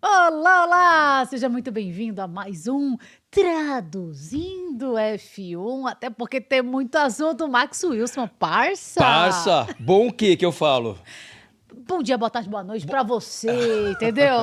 Olá, olá! Seja muito bem-vindo a mais um Traduzindo F1, até porque tem muito assunto. Max Wilson, parça! Parça, bom o que eu falo? Bom dia, boa tarde, boa noite pra você, entendeu?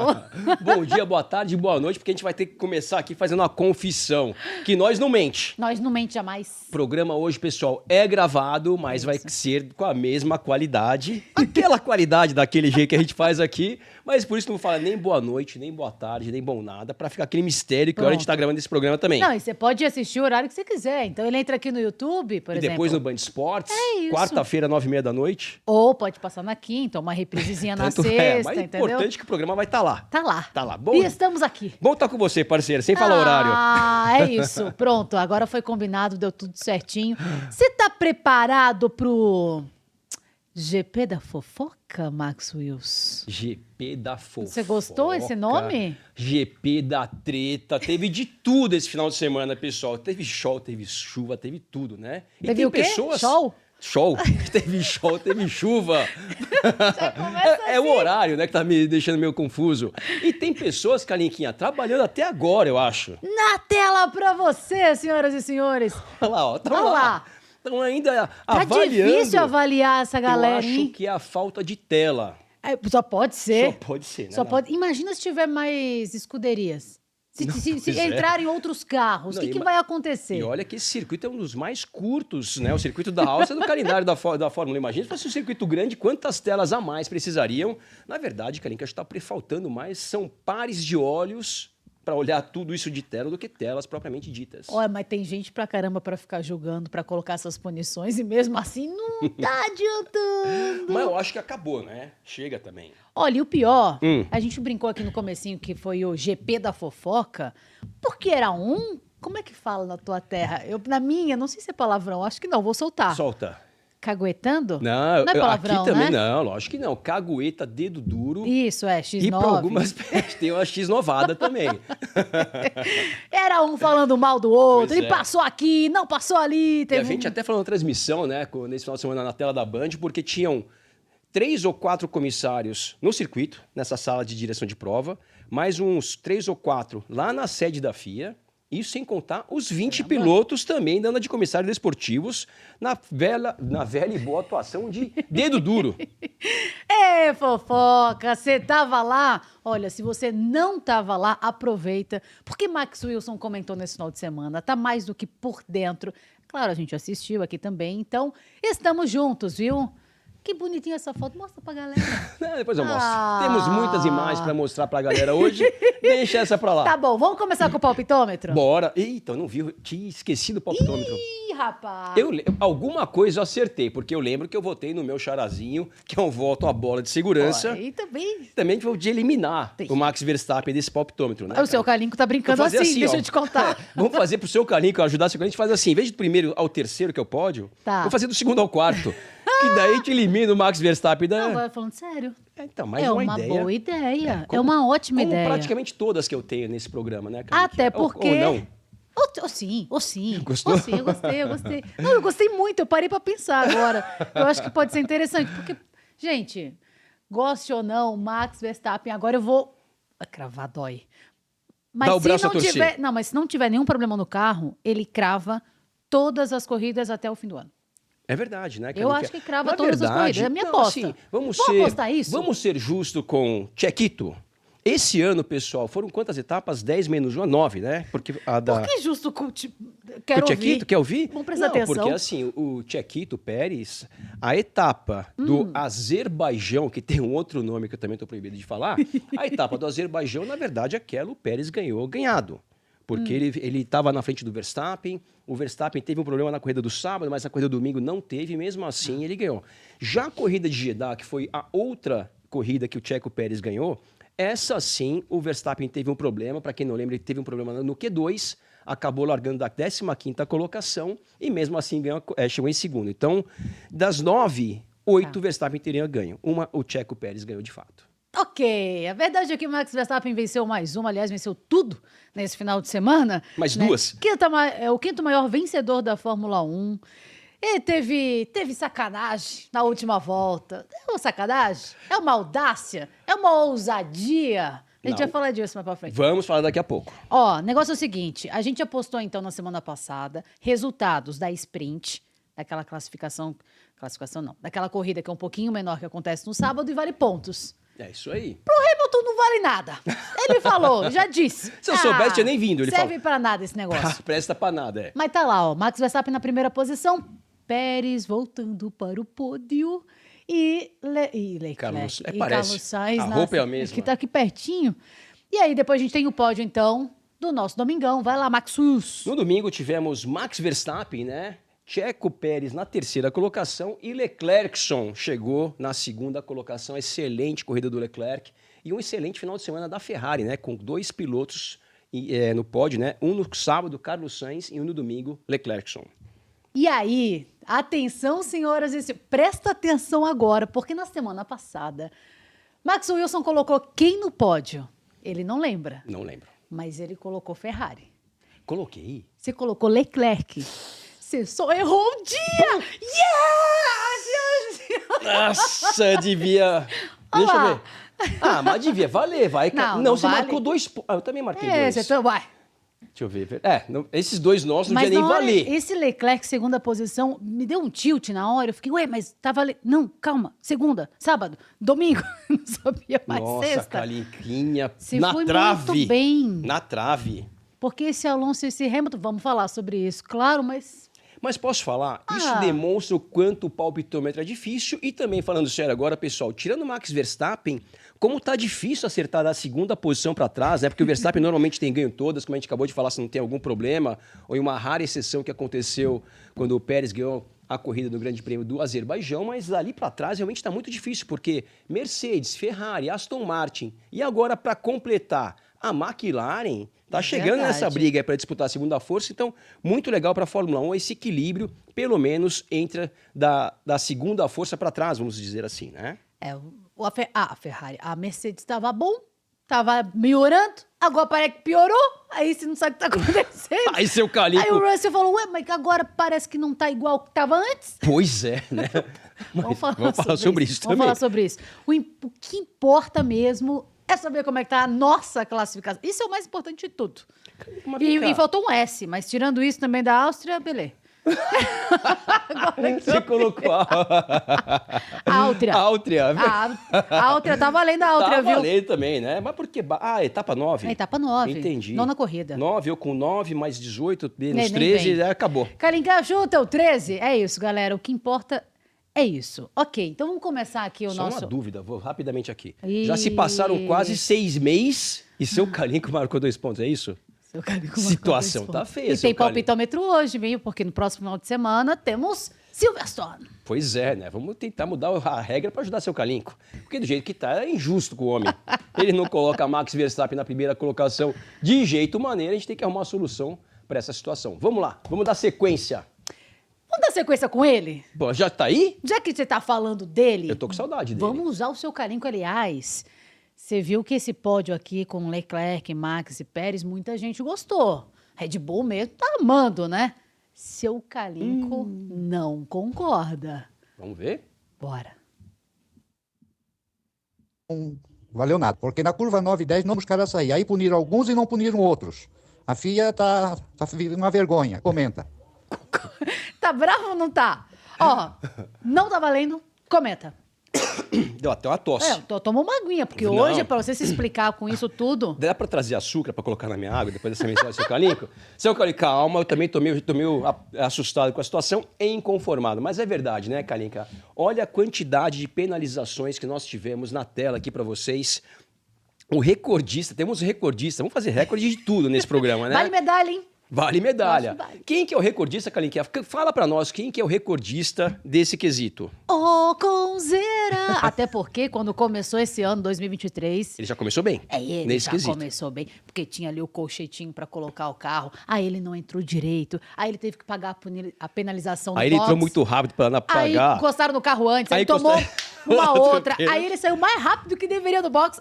Bom dia, boa tarde, boa noite, porque a gente vai ter que começar aqui fazendo uma confissão, que nós não mente. Nós não mente jamais. O programa hoje, pessoal, é gravado, mas vai ser com a mesma qualidade. Aquela qualidade daquele jeito que a gente faz aqui, mas por isso não fala nem boa noite, nem boa tarde, nem bom nada, pra ficar aquele mistério que hora a gente tá gravando esse programa também. Não, e você pode assistir o horário que você quiser. Então ele entra aqui no YouTube, por exemplo. E depois no Band Esportes, isso. quarta-feira, 9h30 da noite. Ou pode passar na quinta, uma reprisezinha na Tanto sexta, mas entendeu? importante que o programa vai estar lá. Tá lá. Tá lá. Bom, E estamos aqui. bom estar com você, parceiro, sem falar horário. Ah, é isso. Pronto, agora foi combinado, deu tudo certinho. Você tá preparado pro GP da fofoca, Max Wilson? GP da fofoca. Você gostou esse nome? GP da treta. Teve de tudo esse final de semana, pessoal. Teve sol, teve chuva, teve tudo, né? E Teve tem o quê? pessoas... Sol? Show. Teve sol, teve chuva. Já começa É o assim. horário, né, que tá me deixando meio confuso. E tem pessoas, Kalinquinha, trabalhando até agora, eu acho. Na tela pra você, senhoras e senhores. Olha lá, ó. Tão Olha lá. Estão ainda Tá avaliando. difícil avaliar essa galera, Eu acho hein? que é a falta de tela. É, só pode ser. Só pode ser, né? Só Não. pode. Imagina se tiver mais escuderias. Se pois é. entrarem outros carros, o Não, que vai acontecer? E olha que esse circuito é um dos mais curtos, né? O circuito da Áustria do calendário da Fórmula. Imagina se fosse um circuito grande, quantas telas a mais precisariam. Na verdade, Kalinka, acho que está faltando mais, são pares de olhos para olhar tudo isso de tela do que telas propriamente ditas. Olha, mas tem gente pra caramba pra ficar julgando, pra colocar essas punições e mesmo assim não tá adiantando. Mas eu acho que acabou, né? Chega também. Olha, e o pior, a gente brincou aqui no comecinho que foi o GP da fofoca, porque era um... Como é que fala na tua terra? Na minha, não sei se é palavrão, acho que não, vou soltar. Solta. Caguetando? Não, é palavrão, aqui também né? não, lógico que não. Cagueta, dedo duro. Isso, é, X9. E para algumas tem uma X9 também. Era um falando mal do outro, Pois ele é. passou aqui, não passou ali. E a gente até falou na transmissão, né, nesse final de semana na tela da Band, porque tinham 3 ou 4 comissários no circuito, nessa sala de direção de prova, mais uns 3 ou 4 lá na sede da FIA, isso sem contar os 20 pilotos também dando de comissários desportivos na velha e boa atuação de dedo duro. Ê, fofoca, você tava lá? Olha, se você não tava lá, aproveita, porque Max Wilson comentou nesse final de semana, tá mais do que por dentro. Claro, a gente assistiu aqui também, então estamos juntos, viu? Que bonitinha essa foto, mostra pra galera. Depois eu mostro. Ah. Temos muitas imagens para mostrar pra galera hoje. Deixa essa pra lá. Tá bom, vamos começar com o palpitômetro? Bora. Eita, eu não vi, eu tinha esquecido o palpitômetro. Ih, rapaz. Alguma coisa eu acertei, porque eu lembro que eu votei no meu charazinho, que é um voto à bola de segurança. E também... Também vou de eliminar Tem. o Max Verstappen desse palpitômetro, né? O seu Calinco tá brincando Vou fazer assim, deixa ó. eu te contar. Vamos fazer pro seu Calinco ajudar a segurança, a gente faz assim, em vez do primeiro ao terceiro, que é o pódio, Tá. vou fazer do segundo ao quarto. Que daí a gente elimina o Max Verstappen da... Não, agora falando sério. Então, mais É uma uma ideia. boa ideia. É Como- uma ótima como ideia. praticamente todas que eu tenho nesse programa, né, Calinho? Até porque... Ou não. Ou sim. Gostou? Ou sim, eu gostei. Não, eu gostei muito, eu parei pra pensar agora. Eu acho que pode ser interessante, porque, gente, goste ou não, Max Verstappen, agora eu vou... A cravar dói. Mas Dá o se braço a não torcer. tiver... Não, mas se não tiver nenhum problema no carro, ele crava todas as corridas até o fim do ano. É verdade, né? Eu Calinho? acho que crava Na todas as verdade, corridas, é a minha não, aposta. assim, vamos apostar isso? Vamos ser justo com Chequito. Esse ano, pessoal, foram quantas etapas? 10 menos 1, 9, né? Porque a da... Por que justo com... O Chequito, quer ouvir? Vamos prestar Não, atenção. porque assim, o Chequito Pérez, a etapa do Azerbaijão, que tem um outro nome que eu também estou proibido de falar, a etapa do Azerbaijão, na verdade, aquela o Pérez ganhado. Porque ele estava na frente do Verstappen, o Verstappen teve um problema na corrida do sábado, mas na corrida do domingo não teve, e mesmo assim ele ganhou. Já a corrida de Jeddah, que foi a outra corrida que o Checo Pérez ganhou, essa sim, o Verstappen teve um problema, para quem não lembra, ele teve um problema no Q2, acabou largando da 15ª colocação e mesmo assim ganhou, chegou em segundo. Então, das 9, 8 Verstappen teria ganho. Uma, o Checo Pérez ganhou de fato. Ok, a verdade é que Max Verstappen venceu mais uma, aliás, venceu tudo nesse final de semana. Mais né? duas. É o quinto maior vencedor da Fórmula 1. E teve sacanagem na última volta. É uma sacanagem? É uma audácia? É uma ousadia? A gente Não. vai falar disso mais pra frente. Vamos falar daqui a pouco. Ó, o negócio é o seguinte, a gente apostou então na semana passada resultados da sprint, daquela classificação não, daquela corrida que é um pouquinho menor que acontece no sábado e vale pontos. É isso aí. Pro Hamilton não vale nada. Ele falou, já disse. Se eu soubesse, tinha nem vindo. Ele serve fala, pra nada esse negócio. presta pra nada, é. Mas tá lá, ó, Max Verstappen na primeira posição, Pérez voltando para o pódio e Leclerc. Carlos, e parece. Carlos Sainz A roupa é a mesma. que tá aqui pertinho. E aí depois a gente tem o pódio então do nosso domingão. Vai lá, Max Wills. No domingo tivemos Max Verstappen, né? Checo Pérez na terceira colocação e Leclercson chegou na segunda colocação. Excelente corrida do Leclerc e um excelente final de semana da Ferrari, né? Com 2 pilotos no pódio, né? Um no sábado, Carlos Sainz, e um no domingo, Leclercson. E aí, atenção, senhoras e senhores, presta atenção agora, porque na semana passada, Max Wilson colocou quem no pódio? Ele não lembra, Não lembro. mas ele colocou Ferrari. Coloquei. Você colocou Leclerc. Você só errou um dia! Yeah! Nossa, devia... Olha Deixa eu lá. ver. Ah, mas devia valer, vai. Não você vale. marcou 2 pontos. Ah, eu também marquei 2. Você vai. Deixa eu ver. Esses 2 nossos não Mas devia nem na hora, valer. esse Leclerc, segunda posição, me deu um tilt na hora. Eu fiquei, ué, mas tá valendo. Não, calma. Segunda, sábado, domingo. Não sabia mais Nossa, sexta. Calinquinha, Você na foi trave. muito bem. Na trave. Porque esse Alonso e esse Hamilton, vamos falar sobre isso, claro, mas Mas posso falar? Isso Ah. demonstra o quanto o palpitômetro é difícil. E também, falando sério agora, pessoal, tirando o Max Verstappen, como tá difícil acertar da segunda posição para trás, né? Porque o Verstappen normalmente tem ganho todas, como a gente acabou de falar, se não tem algum problema, ou em uma rara exceção que aconteceu quando o Pérez ganhou a corrida do Grande Prêmio do Azerbaijão, mas dali para trás realmente está muito difícil, porque Mercedes, Ferrari, Aston Martin e agora para completar a McLaren tá chegando Verdade. nessa briga para disputar a segunda força, então muito legal para a Fórmula 1 esse equilíbrio, pelo menos entre da segunda força para trás, vamos dizer assim, né? a Ferrari, a Mercedes estava bom, estava melhorando, agora parece que piorou, aí você não sabe o que está acontecendo. Aí seu Calinco... Aí o Russell falou, ué, mas agora parece que não tá igual que estava antes. Pois é, né? Mas Vamos falar sobre isso Vamos também. falar sobre isso. O que importa mesmo é saber como é que tá a nossa classificação. Isso é o mais importante de tudo. Mas vem cá. E faltou um S, mas tirando isso também da Áustria, beleza. Agora que Você colocou a Áustria. Áustria. A Áustria tá valendo a Áustria, Tá viu? valendo também, né? Mas por que? Etapa 9. A etapa 9. Entendi. Nona corrida. 9, eu com 9, mais 18, menos Nem 13, vem. acabou. Kalinka, chuta o 13. É isso, galera. O que importa é isso. Ok, então vamos começar aqui o Só nosso... uma dúvida, vou rapidamente aqui. Ih. Já se passaram quase 6 meses e seu Calinco marcou 2 pontos, é isso? Seu Kalinka Situação marcou tá 2 feia, pontos. E seu tem Kalinko. palpitômetro hoje, viu? Porque no próximo final de semana temos Silverstone. Pois é, né? Vamos tentar mudar a regra para ajudar seu Calinco. Porque do jeito que tá, é injusto com o homem. Ele não coloca Max Verstappen na primeira colocação de jeito maneira, a gente tem que arrumar uma solução para essa situação. Vamos lá, vamos dar sequência. Vamos dar sequência com ele? Bom, já tá aí? Já que você tá falando dele... Eu tô com saudade dele. Vamos usar o seu Kalinko, aliás. Você viu que esse pódio aqui com Leclerc, Max e Pérez, muita gente gostou. Red Bull mesmo tá amando, né? Seu Kalinko não concorda. Vamos ver? Bora. Não valeu nada, porque na curva 9 e 10 não buscaram sair. Aí puniram alguns e não puniram outros. A FIA tá uma vergonha. Comenta. Tá bravo ou não tá? Ó, não tá valendo? Comenta. Deu até uma tosse. Toma uma aguinha, porque Não. hoje, pra você se explicar com isso tudo... Dá pra trazer açúcar pra colocar na minha água depois dessa mensagem do seu Calinco? Seu Calinco, calma, eu também tô meio assustado com a situação e inconformado. Mas é verdade, né, Calinca? Olha a quantidade de penalizações que nós tivemos na tela aqui pra vocês. O recordista, temos recordista, vamos fazer recorde de tudo nesse programa, né? Vale medalha, hein? Vale medalha. Nossa, vale. Quem que é o recordista, Calinquinha? Fala pra nós, quem que é o recordista desse quesito? Ô, Conzeira! Até porque, quando começou esse ano, 2023... Ele já começou bem, Ele nesse já quesito. começou bem, porque tinha ali o colchetinho pra colocar o carro, aí ele não entrou direito, aí ele teve que pagar a penalização Aí no ele entrou box, muito rápido pra não aí pagar. encostaram no carro antes, aí Aí tomou encostaram- uma Outro outra, pênalti. aí ele saiu mais rápido que deveria do box,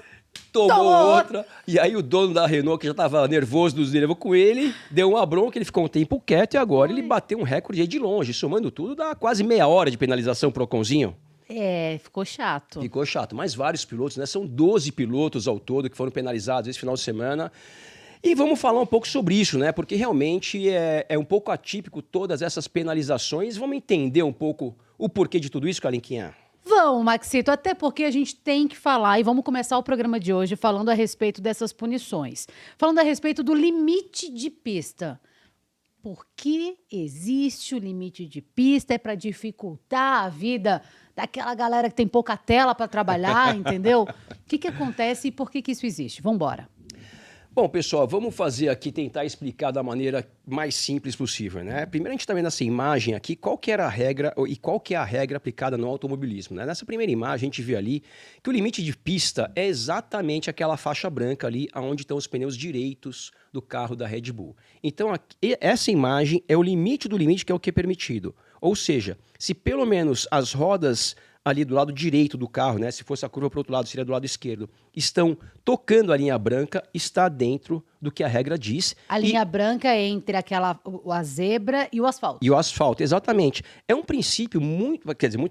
Tomou outra. E aí o dono da Renault, que já tava nervoso dos nervos com ele, deu uma bronca, ele ficou um tempo quieto e agora ele bateu um recorde aí de longe. Somando tudo, dá quase meia hora de penalização pro Oconzinho. Ficou chato. Ficou chato, mas vários pilotos, né? São 12 pilotos ao todo que foram penalizados esse final de semana. E vamos falar um pouco sobre isso, né? Porque realmente é um pouco atípico todas essas penalizações. Vamos entender um pouco o porquê de tudo isso, Kalinquinha? Vamos, Maxito, até porque a gente tem que falar, e vamos começar o programa de hoje falando a respeito dessas punições. Falando a respeito do limite de pista. Por que existe o limite de pista? É para dificultar a vida daquela galera que tem pouca tela para trabalhar, entendeu? O que acontece e por que isso existe? Vamos embora. Bom, pessoal, vamos fazer aqui, tentar explicar da maneira mais simples possível, né? Primeiro a gente está vendo essa imagem aqui, qual que era a regra e qual que é a regra aplicada no automobilismo, né? Nessa primeira imagem a gente vê ali que o limite de pista é exatamente aquela faixa branca ali onde estão os pneus direitos do carro da Red Bull. Então essa imagem é o limite do limite, que é o que é permitido. Ou seja, se pelo menos as rodas ali do lado direito do carro, né? Se fosse a curva para o outro lado, seria do lado esquerdo, estão tocando a linha branca, está dentro do que a regra diz. A linha branca é entre a zebra e o asfalto. E o asfalto, exatamente. É um princípio muito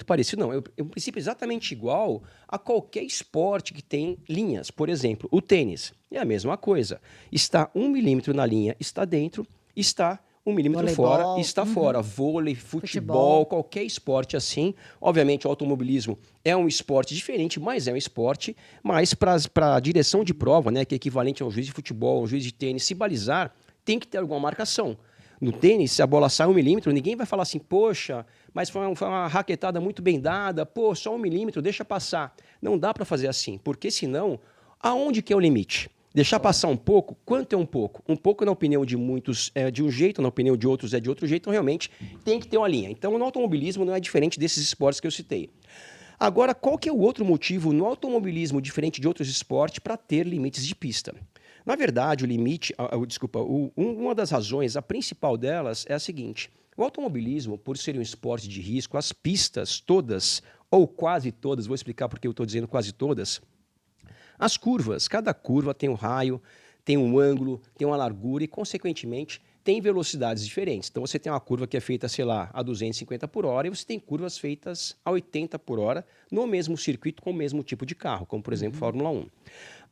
parecido, não, é um princípio exatamente igual a qualquer esporte que tem linhas. Por exemplo, o tênis é a mesma coisa. Está 1 milímetro na linha, está dentro, está 1 milímetro fora, está fora. Vôlei, futebol, qualquer esporte assim. Obviamente, o automobilismo é um esporte diferente, mas é um esporte. Mas para a direção de prova, né, que é equivalente a um juiz de futebol, um juiz de tênis, se balizar, tem que ter alguma marcação. No tênis, se a bola sai 1 milímetro, ninguém vai falar assim, poxa, mas foi uma raquetada muito bem dada, pô, só 1 milímetro, deixa passar. Não dá para fazer assim, porque senão, aonde que é o limite? Deixar passar um pouco? Quanto é um pouco? Um pouco, na opinião de muitos, é de um jeito, na opinião de outros é de outro jeito, então realmente tem que ter uma linha. Então, no automobilismo não é diferente desses esportes que eu citei. Agora, qual que é o outro motivo no automobilismo, diferente de outros esportes, para ter limites de pista? Na verdade, o limite, uma das razões, a principal delas é a seguinte: o automobilismo, por ser um esporte de risco, as pistas todas, ou quase todas, vou explicar porque eu estou dizendo quase todas, as curvas, cada curva tem um raio, tem um ângulo, tem uma largura e, consequentemente, tem velocidades diferentes. Então, você tem uma curva que é feita, sei lá, a 250 por hora e você tem curvas feitas a 80 por hora no mesmo circuito com o mesmo tipo de carro, como, por exemplo, Fórmula 1.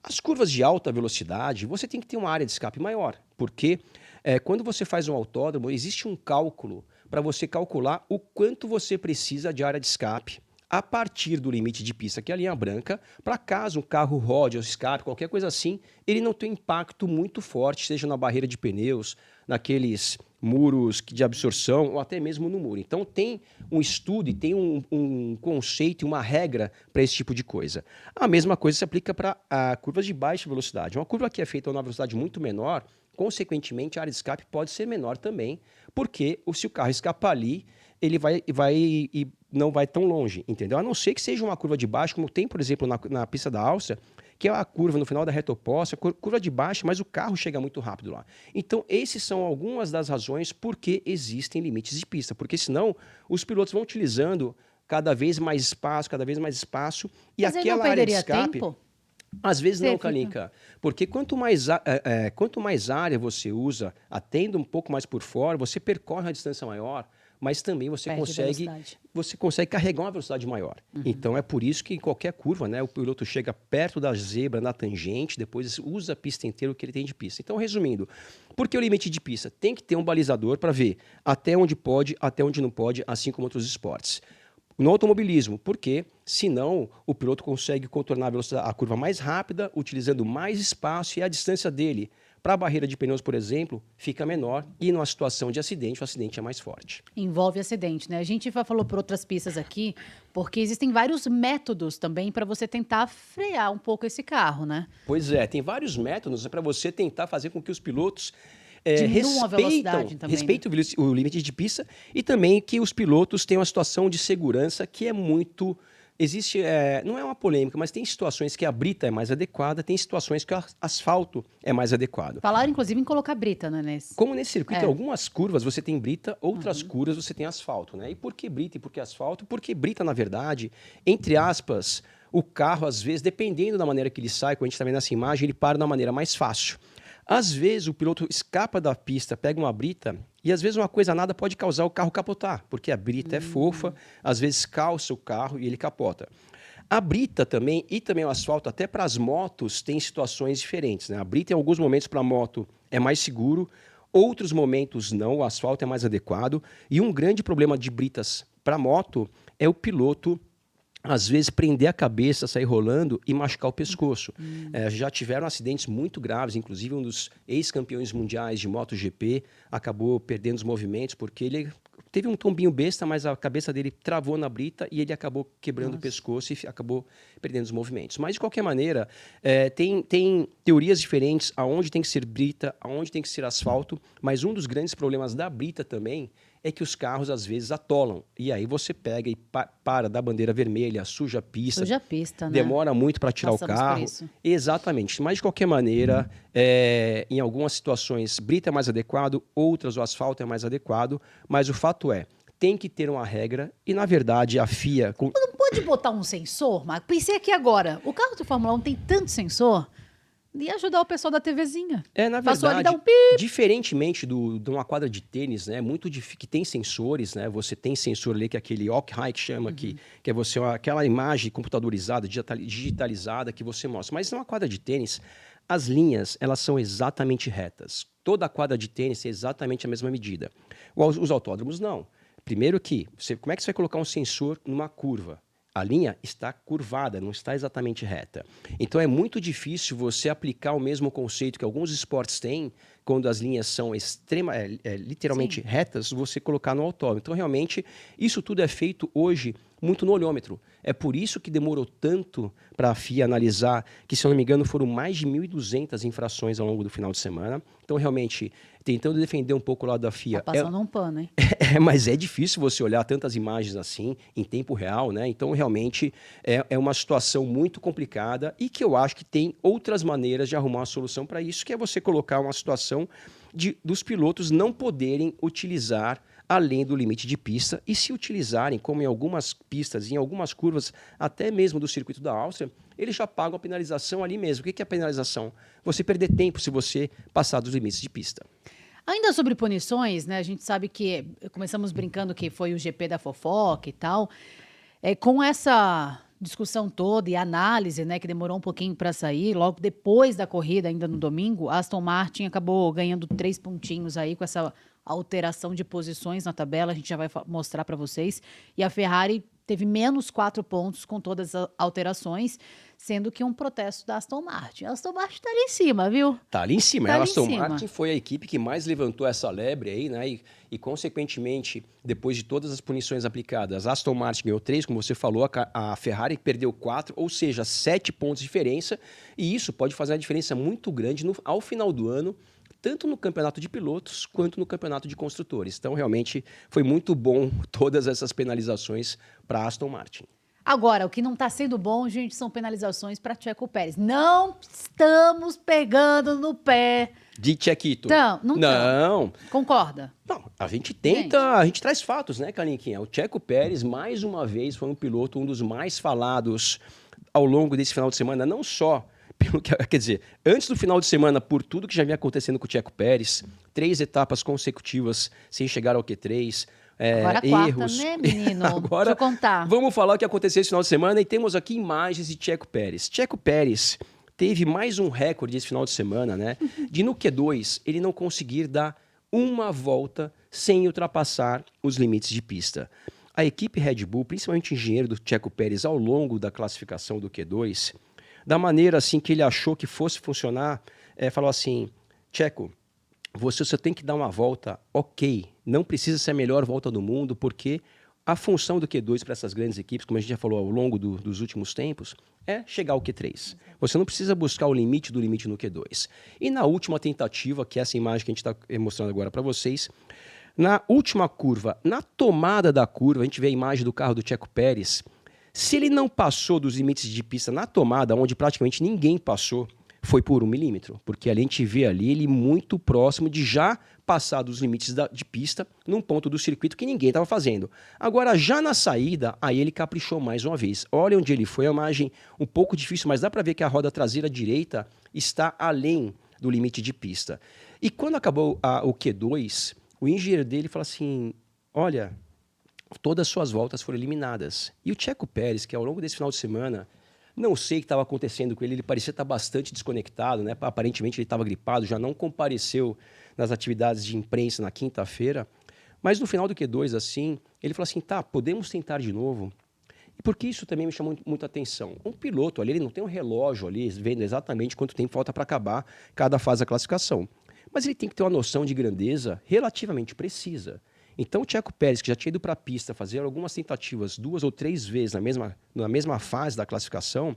As curvas de alta velocidade, você tem que ter uma área de escape maior, porque quando você faz um autódromo, existe um cálculo para você calcular o quanto você precisa de área de escape a partir do limite de pista, que é a linha branca, para caso um carro rode ou escape, qualquer coisa assim, ele não tem um impacto muito forte, seja na barreira de pneus, naqueles muros de absorção ou até mesmo no muro. Então tem um estudo e tem um conceito e uma regra para esse tipo de coisa. A mesma coisa se aplica para curvas de baixa velocidade. Uma curva que é feita a uma velocidade muito menor, consequentemente a área de escape pode ser menor também, porque se o carro escapar ali, ele vai e não vai tão longe, entendeu? A não ser que seja uma curva de baixo, como tem, por exemplo, na pista da Áustria, que é a curva no final da reta oposta, curva de baixo, mas o carro chega muito rápido lá. Então, esses são algumas das razões por que existem limites de pista, porque senão os pilotos vão utilizando cada vez mais espaço, e mas aquela área de escape... Tempo? Às vezes não, Kalinka, porque quanto mais área você usa, atendo um pouco mais por fora, você percorre uma distância maior, mas também você consegue carregar uma velocidade maior. Então é por isso que em qualquer curva, né, o piloto chega perto da zebra, na tangente, depois usa a pista inteira, o que ele tem de pista. Então, resumindo, por que o limite de pista? Tem que ter um balizador para ver até onde pode, até onde não pode, assim como outros esportes. No automobilismo, porque senão o piloto consegue contornar a curva mais rápida, utilizando mais espaço, e a distância dele para a barreira de pneus, por exemplo, fica menor, e numa situação de acidente, o acidente é mais forte. Envolve acidente, né? A gente já falou por outras pistas aqui, porque existem vários métodos também para você tentar frear um pouco esse carro, né? Pois é, tem vários métodos para você tentar fazer com que os pilotos respeitem o limite de pista, e também que os pilotos tenham uma situação de segurança que é muito... não é uma polêmica, mas tem situações que a brita é mais adequada, tem situações que o asfalto é mais adequado. Falaram, inclusive, em colocar brita, né? Como nesse circuito, em algumas curvas você tem brita, outras curvas você tem asfalto, né? E por que brita e por que asfalto? Porque brita, na verdade, entre aspas, o carro, às vezes, dependendo da maneira que ele sai, como a gente está vendo nessa imagem, ele para da maneira mais fácil. Às vezes o piloto escapa da pista, pega uma brita, e às vezes uma coisa nada pode causar o carro capotar, porque a brita é fofa, às vezes calça o carro e ele capota. A brita também, e também o asfalto, até para as motos, tem situações diferentes, né? A brita, em alguns momentos, para a moto é mais seguro, outros momentos não, o asfalto é mais adequado. E um grande problema de britas para moto é o piloto, às vezes, prender a cabeça, sair rolando e machucar o pescoço. Já tiveram acidentes muito graves, inclusive um dos ex-campeões mundiais de MotoGP acabou perdendo os movimentos porque ele teve um tombinho besta, mas a cabeça dele travou na brita e ele acabou quebrando o pescoço e acabou perdendo os movimentos. Mas, de qualquer maneira, tem teorias diferentes aonde tem que ser brita, aonde tem que ser asfalto, mas um dos grandes problemas da brita também é que os carros, às vezes, atolam. E aí você pega e para da bandeira vermelha, suja a pista. Suja a pista, né? Demora muito para tirar Passamos o carro. por isso. Exatamente. Mas, de qualquer maneira, em algumas situações, brita é mais adequado, outras o asfalto é mais adequado. Mas o fato é, tem que ter uma regra e, na verdade, a FIA... Não pode botar um sensor, Marco? Pensei aqui agora. O carro do Fórmula 1 tem tanto sensor. E ajudar o pessoal da TVzinha. Na Passou ali, verdade, dá um pip. diferentemente de uma quadra de tênis, né, que tem sensores, né, você tem sensor ali, que é aquele Ock-High que chama, que é aquela imagem computadorizada, digitalizada que você mostra. Mas numa quadra de tênis, as linhas, elas são exatamente retas. Toda a quadra de tênis é exatamente a mesma medida. Os autódromos, não. Primeiro como é que você vai colocar um sensor numa curva? A linha está curvada, não está exatamente reta. Então é muito difícil você aplicar o mesmo conceito que alguns esportes têm, quando as linhas são literalmente retas, você colocar no autódromo. Então, realmente, isso tudo é feito hoje muito no olhômetro. É por isso que demorou tanto para a FIA analisar, que, se eu não me engano, foram mais de 1.200 infrações ao longo do final de semana. Então, realmente, tentando defender um pouco o lado da FIA... Tá passando um pano, hein? Mas é difícil você olhar tantas imagens assim, em tempo real, né? Então, realmente, é uma situação muito complicada e que eu acho que tem outras maneiras de arrumar uma solução para isso, que é você colocar uma situação dos pilotos não poderem utilizar além do limite de pista, e se utilizarem, como em algumas pistas, em algumas curvas, até mesmo do circuito da Áustria, eles já pagam a penalização ali mesmo. O que é a penalização? Você perder tempo se você passar dos limites de pista. Ainda sobre punições, né? A gente sabe que começamos brincando que foi o GP da fofoca e tal. Com essa discussão toda e análise, né, que demorou um pouquinho para sair, logo depois da corrida, ainda no domingo, a Aston Martin acabou ganhando 3 pontinhos aí com essa alteração de posições na tabela, a gente já vai mostrar para vocês. E a Ferrari teve menos 4 pontos com todas as alterações, sendo que um protesto da Aston Martin. A Aston Martin tá ali em cima, viu? Tá ali em cima. Tá A ali Aston em cima. Martin foi a equipe que mais levantou essa lebre aí, né? E, consequentemente, depois de todas as punições aplicadas, a Aston Martin ganhou 3, como você falou, a Ferrari perdeu 4, ou seja, 7 pontos de diferença. E isso pode fazer uma diferença muito grande ao final do ano, tanto no campeonato de pilotos quanto no campeonato de construtores. Então, realmente, foi muito bom todas essas penalizações para a Aston Martin. Agora, o que não está sendo bom, gente, são penalizações para Checo Pérez. Não estamos pegando no pé. De Chequito. Não. Concorda? Não, a gente tenta, a gente traz fatos, né, Kalinquinha? O Checo Pérez, mais uma vez, foi um piloto, um dos mais falados ao longo desse final de semana, não só quer dizer, antes do final de semana, por tudo que já vinha acontecendo com o Checo Pérez, 3 etapas consecutivas sem chegar ao Q3, agora erros. Quarta, né, menino? Agora, deixa eu contar. Vamos falar o que aconteceu esse final de semana e temos aqui imagens de Checo Pérez. Checo Pérez teve mais um recorde esse final de semana, né? De no Q2 ele não conseguir dar uma volta sem ultrapassar os limites de pista. A equipe Red Bull, principalmente o engenheiro do Checo Pérez, ao longo da classificação do Q2, da maneira assim que ele achou que fosse funcionar, falou assim: Checo, você só tem que dar uma volta ok, não precisa ser a melhor volta do mundo, porque a função do Q2 para essas grandes equipes, como a gente já falou ao longo dos últimos tempos, é chegar ao Q3. Você não precisa buscar o limite do limite no Q2. E na última tentativa, que é essa imagem que a gente está mostrando agora para vocês, na última curva, na tomada da curva, a gente vê a imagem do carro do Checo Pérez. Se ele não passou dos limites de pista na tomada, onde praticamente ninguém passou, foi por 1 milímetro, porque a gente vê ali ele muito próximo de já passar dos limites de pista num ponto do circuito que ninguém estava fazendo. Agora, já na saída, aí ele caprichou mais uma vez. Olha onde ele foi, a imagem um pouco difícil, mas dá para ver que a roda traseira direita está além do limite de pista. E quando acabou o Q2, o engenheiro dele falou assim, olha, todas as suas voltas foram eliminadas. E o Checo Pérez, que ao longo desse final de semana, não sei o que estava acontecendo com ele, ele parecia estar bastante desconectado, né? Aparentemente ele estava gripado, já não compareceu nas atividades de imprensa na quinta-feira. Mas no final do Q2, assim, ele falou assim, tá, podemos tentar de novo. E porque isso também me chamou muita atenção. Um piloto ali, ele não tem um relógio ali, vendo exatamente quanto tempo falta para acabar cada fase da classificação. Mas ele tem que ter uma noção de grandeza relativamente precisa. Então, o Checo Pérez, que já tinha ido para a pista fazer algumas tentativas 2 ou 3 vezes na mesma fase da classificação,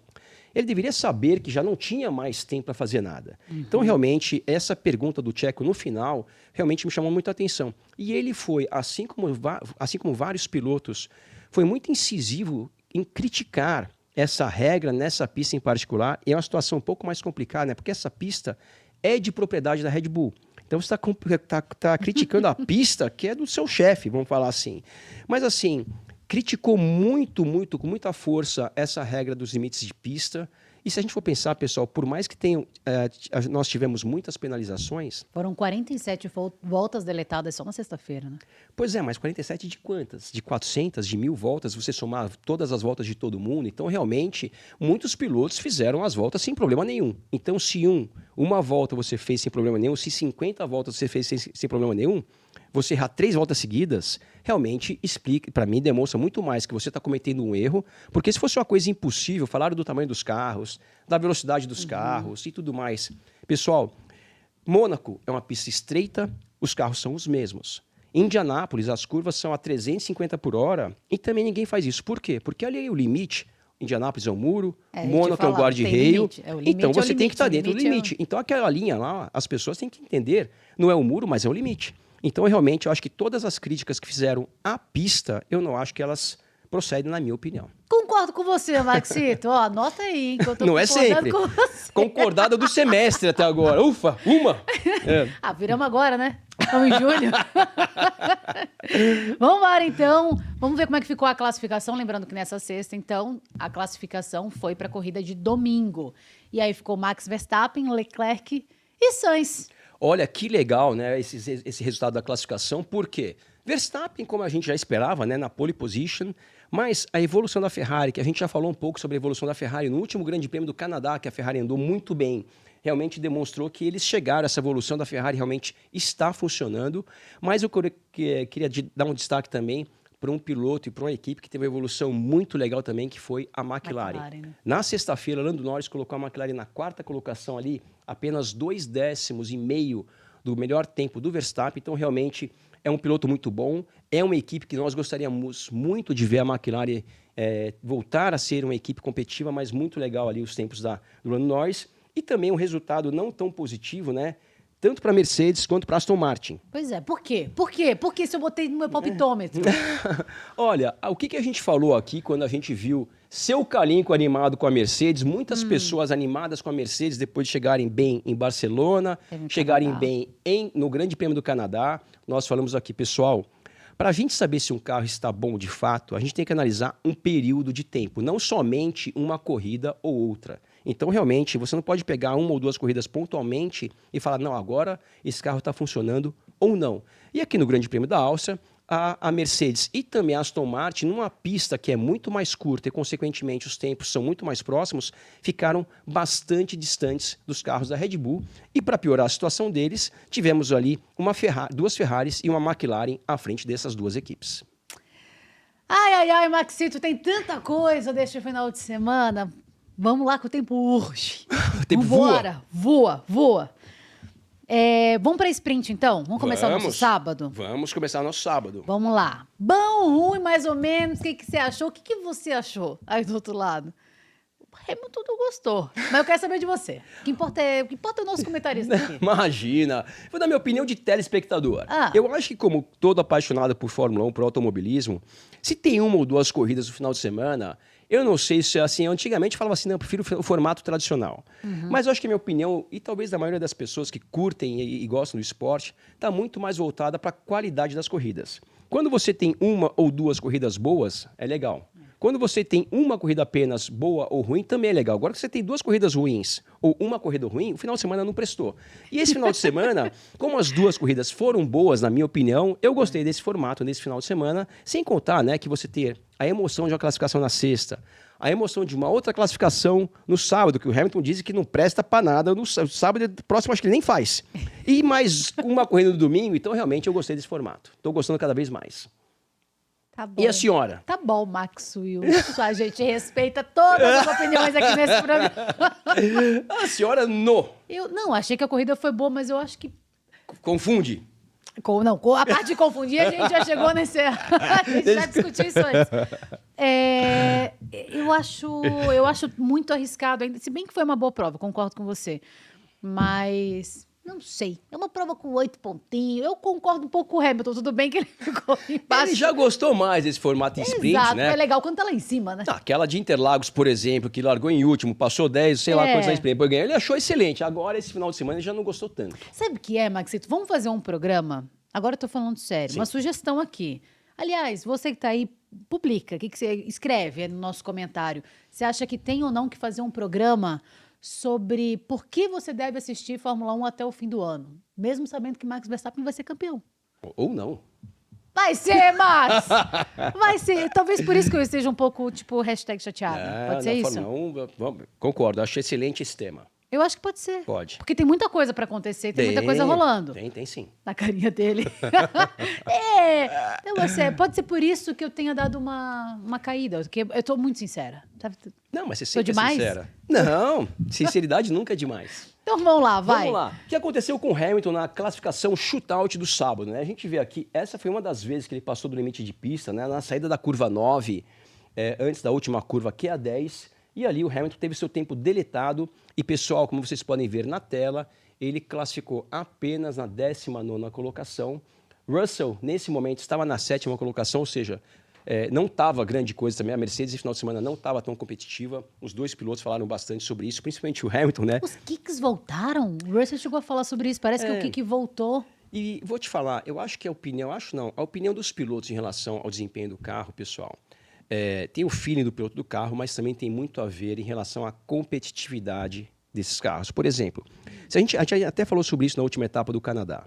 ele deveria saber que já não tinha mais tempo para fazer nada. Então, realmente, essa pergunta do Checo no final, realmente me chamou muita atenção. E ele foi, assim como vários pilotos, foi muito incisivo em criticar essa regra nessa pista em particular. E é uma situação um pouco mais complicada, né? Porque essa pista é de propriedade da Red Bull. Então você está criticando a pista que é do seu chefe, vamos falar assim. Mas assim, criticou muito, com muita força essa regra dos limites de pista. E se a gente for pensar, pessoal, por mais que nós tivemos muitas penalizações... Foram 47 voltas deletadas só na sexta-feira, né? Pois é, mas 47 de quantas? De 400, de 1.000 voltas, você somar todas as voltas de todo mundo. Então, realmente, muitos pilotos fizeram as voltas sem problema nenhum. Então, se uma volta você fez sem problema nenhum, se 50 voltas você fez sem problema nenhum, você errar 3 voltas seguidas, realmente explica, para mim, demonstra muito mais que você está cometendo um erro, porque se fosse uma coisa impossível, falaram do tamanho dos carros, da velocidade dos carros e tudo mais. Pessoal, Mônaco é uma pista estreita, os carros são os mesmos. Indianápolis, as curvas são a 350 por hora e também ninguém faz isso. Por quê? Porque ali é o limite. Indianápolis é um muro, Mônaco é um guarda-reio, então você tem que estar dentro do limite. Então aquela linha lá, as pessoas têm que entender, não é o muro, mas é o limite. Então, realmente, eu acho que todas as críticas que fizeram à pista, eu não acho que elas procedem, na minha opinião. Concordo com você, Maxito. Ó, anota aí, hein, que eu tô não é sempre. Com você. Concordada do semestre até agora. Ufa, uma. Ah, viramos agora, né? Estamos em julho. Vamos lá, então. Vamos ver como é que ficou a classificação. Lembrando que nessa sexta, então, a classificação foi para a corrida de domingo. E aí ficou Max Verstappen, Leclerc e Sainz. Olha, que legal, né, esse resultado da classificação, por quê? Verstappen, como a gente já esperava, né, na pole position, mas a evolução da Ferrari, que a gente já falou um pouco sobre a evolução da Ferrari no último Grande Prêmio do Canadá, que a Ferrari andou muito bem, realmente demonstrou que eles chegaram, essa evolução da Ferrari realmente está funcionando, mas eu queria dar um destaque também para um piloto e para uma equipe que teve uma evolução muito legal também, que foi a McLaren. Né? Na sexta-feira, Lando Norris colocou a McLaren na 4ª colocação ali, apenas 2 décimos e meio do melhor tempo do Verstappen, então realmente é um piloto muito bom, é uma equipe que nós gostaríamos muito de ver a McLaren voltar a ser uma equipe competitiva, mas muito legal ali os tempos do Lando Norris, e também um resultado não tão positivo, né? Tanto para a Mercedes quanto para a Aston Martin. Pois é, por quê? Por quê? Por que se eu botei no meu palpitômetro? Olha, o que a gente falou aqui quando a gente viu seu Calinco animado com a Mercedes, muitas pessoas animadas com a Mercedes depois de chegarem bem em Barcelona, chegarem bem no Grande Prêmio do Canadá. Nós falamos aqui, pessoal, para a gente saber se um carro está bom de fato, a gente tem que analisar um período de tempo, não somente uma corrida ou outra. Então, realmente, você não pode pegar 1 ou 2 corridas pontualmente e falar, não, agora esse carro está funcionando ou não. E aqui no Grande Prêmio da Áustria, a Mercedes e também a Aston Martin, numa pista que é muito mais curta e, consequentemente, os tempos são muito mais próximos, ficaram bastante distantes dos carros da Red Bull. E, para piorar a situação deles, tivemos ali 2 Ferraris e uma McLaren à frente dessas 2 equipes. Ai, Maxito, tem tanta coisa deste final de semana. Vamos lá que o tempo urge. O tempo voa. Vamos para sprint, então? Vamos começar o nosso sábado? Vamos começar o nosso sábado. Vamos lá. Bom, ruim, mais ou menos. O que você achou? O que você achou aí do outro lado? O Hamilton não gostou. Mas eu quero saber de você. O que importa é o nosso comentarista aqui. Imagina. Vou dar minha opinião de telespectador. Eu acho que, como todo apaixonado por Fórmula 1, por automobilismo, se tem 1 ou 2 corridas no final de semana... Eu não sei se, assim, eu antigamente falava assim, não, eu prefiro o formato tradicional. Mas eu acho que a minha opinião, e talvez da maioria das pessoas que curtem e gostam do esporte, está muito mais voltada para a qualidade das corridas. Quando você tem 1 ou 2 corridas boas, é legal. Quando você tem uma corrida apenas boa ou ruim, também é legal. Agora que você tem 2 corridas ruins ou uma corrida ruim, o final de semana não prestou. E esse final de semana, como as 2 corridas foram boas, na minha opinião, eu gostei desse formato nesse final de semana, sem contar, né, que você ter a emoção de uma classificação na sexta, a emoção de uma outra classificação no sábado, que o Hamilton diz que não presta pra nada no sábado, próximo acho que ele nem faz. E mais uma corrida no domingo, então realmente eu gostei desse formato. Estou gostando cada vez mais. Tá bom. E a senhora? Tá bom, Max Wilson. A gente respeita todas as opiniões aqui nesse programa. A senhora no. Eu não, achei que a corrida foi boa, mas eu acho que... Confunde. A parte de confundir, a gente já chegou nesse... A gente já discutiu isso antes. Eu acho muito arriscado ainda, se bem que foi uma boa prova, concordo com você. Mas... não sei. É uma prova com 8 pontinhos. Eu concordo um pouco com o Hamilton. Tudo bem que ele ficou embaixo. Ele já gostou mais desse formato em sprint, Exato, né? é legal quando tá lá em cima, né? Aquela de Interlagos, por exemplo, que largou em último, passou 10, sei lá quantos na sprint, depois ganhou. Ele achou excelente. Agora, esse final de semana, ele já não gostou tanto. Sabe o que é, Maxito? Vamos fazer um programa? Agora eu tô falando sério. Sim. Uma sugestão aqui. Aliás, você que tá aí, publica. O que você escreve no nosso comentário? Você acha que tem ou não que fazer um programa sobre por que você deve assistir Fórmula 1 até o fim do ano, mesmo sabendo que Max Verstappen vai ser campeão? Ou não. Vai ser, Max! Vai ser. Talvez por isso que eu esteja um pouco, tipo, #chateada. Pode ser isso? Fórmula 1, concordo. Acho excelente esse tema. Eu acho que pode ser. Pode. Porque tem muita coisa pra acontecer, tem muita coisa rolando. Tem sim. Na carinha dele. Pode ser por isso que eu tenha dado uma caída, porque eu tô muito sincera. Não, mas você sempre é demais? sincera. Não, sinceridade nunca é demais. Então vamos lá, vai. Vamos lá. O que aconteceu com o Hamilton na classificação shootout do sábado, né? A gente vê aqui, essa foi uma das vezes que ele passou do limite de pista, né? Na saída da curva 9, antes da última curva, que é a 10, e ali o Hamilton teve seu tempo deletado. E, pessoal, como vocês podem ver na tela, ele classificou apenas na 19ª colocação. Russell, nesse momento, estava na 7ª colocação, ou seja, não estava grande coisa também. A Mercedes, no final de semana, não estava tão competitiva. Os 2 pilotos falaram bastante sobre isso, principalmente o Hamilton, né? Os kicks voltaram? O Russell chegou a falar sobre isso. Parece que o kick voltou. E vou te falar, eu acho que a opinião dos pilotos em relação ao desempenho do carro, pessoal, tem o feeling do piloto do carro, mas também tem muito a ver em relação à competitividade desses carros. Por exemplo, a gente até falou sobre isso na última etapa do Canadá.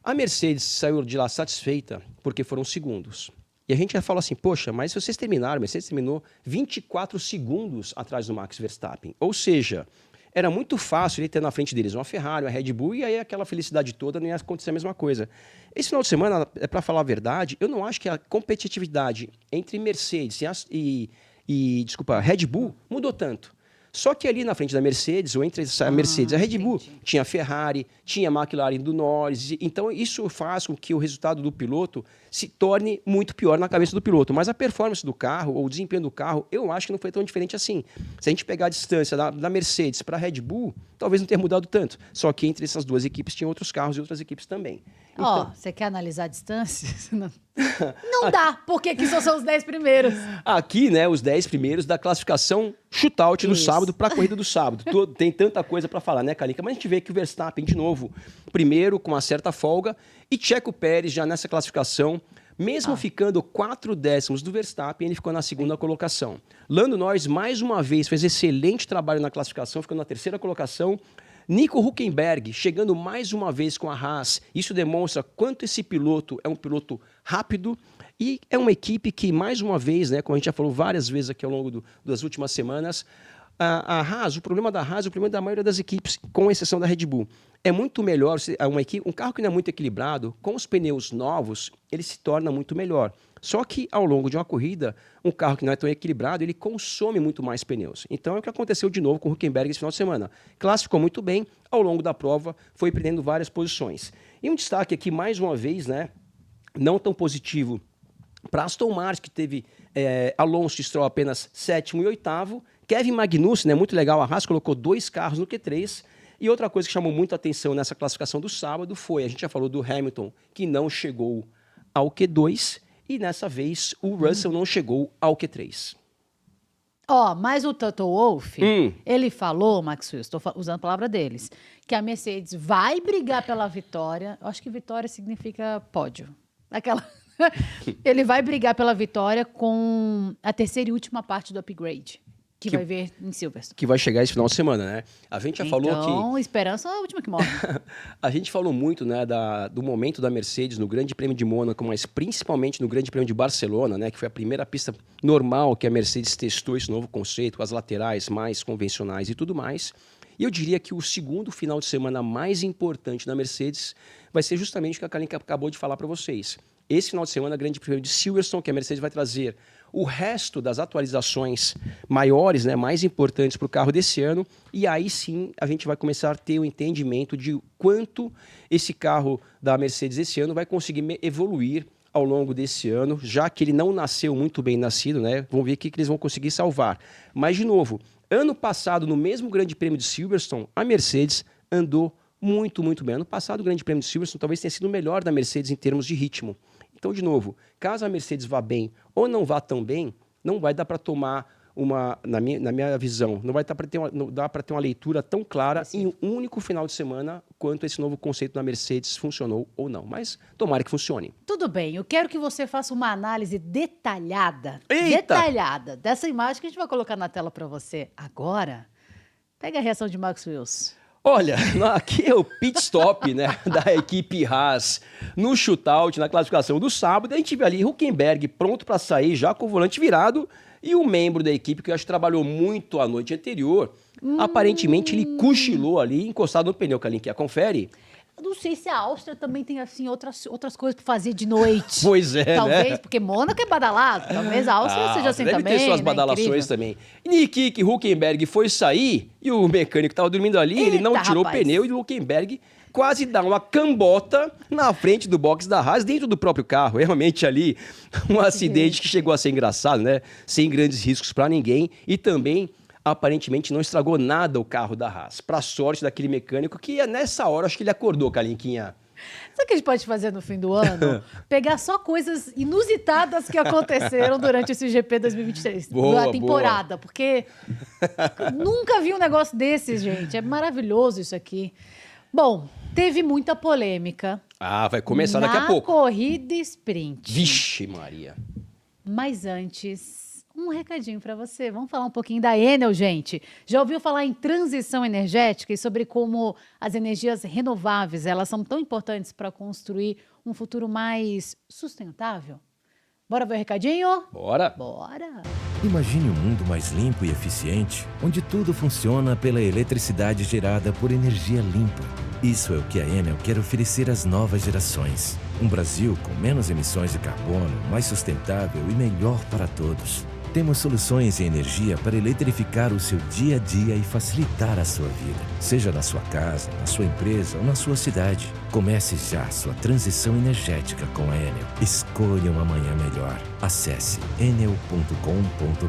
A Mercedes saiu de lá satisfeita porque foram segundos. E a gente já falou assim, poxa, mas se vocês terminaram, a Mercedes terminou 24 segundos atrás do Max Verstappen. Ou seja, era muito fácil ele ter na frente deles uma Ferrari, uma Red Bull, e aí aquela felicidade toda não ia acontecer a mesma coisa. Esse final de semana, para falar a verdade, eu não acho que a competitividade entre Mercedes desculpa, Red Bull mudou tanto. Só que ali na frente da Mercedes, ou entre a Mercedes e a Red Bull, tinha a Ferrari, tinha a McLaren do Norris. Então isso faz com que o resultado do piloto se torne muito pior na cabeça do piloto. Mas a performance do carro, ou o desempenho do carro, eu acho que não foi tão diferente assim. Se a gente pegar a distância da Mercedes para a Red Bull, talvez não tenha mudado tanto. Só que entre essas 2 equipes tinha outros carros e outras equipes também. Ó, você quer analisar a distância? Não dá, porque aqui só são os 10 primeiros. Aqui, né, os 10 primeiros da classificação shootout no sábado para a corrida do sábado. Tem tanta coisa para falar, né, Calica? Mas a gente vê que o Verstappen, de novo, primeiro com uma certa folga, e Checo Pérez já nessa classificação, mesmo ficando 4 décimos do Verstappen, ele ficou na 2ª colocação. Lando Norris, mais uma vez, fez excelente trabalho na classificação, ficando na 3ª colocação. Nico Hülkenberg chegando mais uma vez com a Haas. Isso demonstra quanto esse piloto é um piloto rápido e é uma equipe que, mais uma vez, né, como a gente já falou várias vezes aqui ao longo das últimas semanas, a Haas, o problema da Haas, o problema da maioria das equipes, com exceção da Red Bull, é muito melhor, um carro que não é muito equilibrado, com os pneus novos, ele se torna muito melhor. Só que, ao longo de uma corrida, um carro que não é tão equilibrado, ele consome muito mais pneus. Então, é o que aconteceu de novo com o Hülkenberg esse final de semana. Classificou muito bem, ao longo da prova, foi perdendo várias posições. E um destaque aqui, mais uma vez, né, não tão positivo, para Aston Martin, que teve Alonso e Stroll apenas 7º e 8º. Kevin Magnussen, né, muito legal, a Haas colocou 2 carros no Q3. E outra coisa que chamou muita atenção nessa classificação do sábado foi, a gente já falou do Hamilton, que não chegou ao Q2, e nessa vez o Russell não chegou ao Q3. Mas o Toto Wolff, ele falou, Max Wilson, estou usando a palavra deles, que a Mercedes vai brigar pela vitória. Eu acho que vitória significa pódio. Aquela... Ele vai brigar pela vitória com a terceira e última parte do upgrade, que vai ver em Silverstone. Que vai chegar esse final de semana, né? A gente já falou que... Então, esperança é a última que morre. A gente falou muito, né, do momento da Mercedes no Grande Prêmio de Mônaco, mas principalmente no Grande Prêmio de Barcelona, né, que foi a primeira pista normal que a Mercedes testou esse novo conceito, com as laterais mais convencionais e tudo mais. E eu diria que o segundo final de semana mais importante da Mercedes vai ser justamente o que a Kalinka acabou de falar para vocês. Esse final de semana, Grande Prêmio de Silverstone, que a Mercedes vai trazer o resto das atualizações maiores, né, mais importantes para o carro desse ano, e aí sim a gente vai começar a ter o entendimento de quanto esse carro da Mercedes esse ano vai conseguir evoluir ao longo desse ano, já que ele não nasceu muito bem nascido, né? Vamos ver o que eles vão conseguir salvar. Mas, de novo, ano passado, no mesmo Grande Prêmio de Silverstone, a Mercedes andou muito, muito bem. Ano passado, o Grande Prêmio de Silverstone talvez tenha sido o melhor da Mercedes em termos de ritmo. Então, de novo, caso a Mercedes vá bem ou não vá tão bem, não vai dar para tomar na minha visão, não dá para ter uma leitura tão clara em um único final de semana quanto esse novo conceito da Mercedes funcionou ou não. Mas tomara que funcione. Tudo bem, eu quero que você faça uma análise detalhada, dessa imagem que a gente vai colocar na tela para você agora. Pega a reação de Max Wilson. Olha, aqui é o pit stop, né, da equipe Haas no shootout, na classificação do sábado. A gente vê ali Hülkenberg pronto para sair, já com o volante virado, e um membro da equipe que eu acho que trabalhou muito a noite anterior. Aparentemente ele cochilou ali, encostado no pneu. Kalinka, confere. Eu não sei se a Áustria também tem, assim, outras coisas para fazer de noite. Pois é, talvez, né? Porque Mônaco é badalado. Talvez a Áustria seja assim deve também. Deve ter suas né? badalações Incrível. também. Nick Hülkenberg foi sair e o mecânico estava dormindo ali, ele não tirou o pneu e o Hülkenberg quase dá uma cambota na frente do box da Haas, dentro do próprio carro. Realmente ali, um acidente que chegou a ser engraçado, né? Sem grandes riscos para ninguém e também... aparentemente não estragou nada o carro da Haas. Para sorte daquele mecânico que nessa hora acho que ele acordou, Kalinquinha. Sabe o que a gente pode fazer no fim do ano? Pegar só coisas inusitadas que aconteceram durante esse GP 2023, da temporada. Porque nunca vi um negócio desses, gente. É maravilhoso isso aqui. Bom, teve muita polêmica. Vai começar daqui a pouco. Na corrida sprint. Vixe, Maria. Mas antes... um recadinho para você. Vamos falar um pouquinho da Enel, gente. Já ouviu falar em transição energética e sobre como as energias renováveis, elas são tão importantes para construir um futuro mais sustentável? Bora ver o recadinho? Bora! Bora! Imagine um mundo mais limpo e eficiente, onde tudo funciona pela eletricidade gerada por energia limpa. Isso é o que a Enel quer oferecer às novas gerações. Um Brasil com menos emissões de carbono, mais sustentável e melhor para todos. Temos soluções em energia para eletrificar o seu dia a dia e facilitar a sua vida. Seja na sua casa, na sua empresa ou na sua cidade. Comece já sua transição energética com a Enel. Escolha um amanhã melhor. Acesse enel.com.br.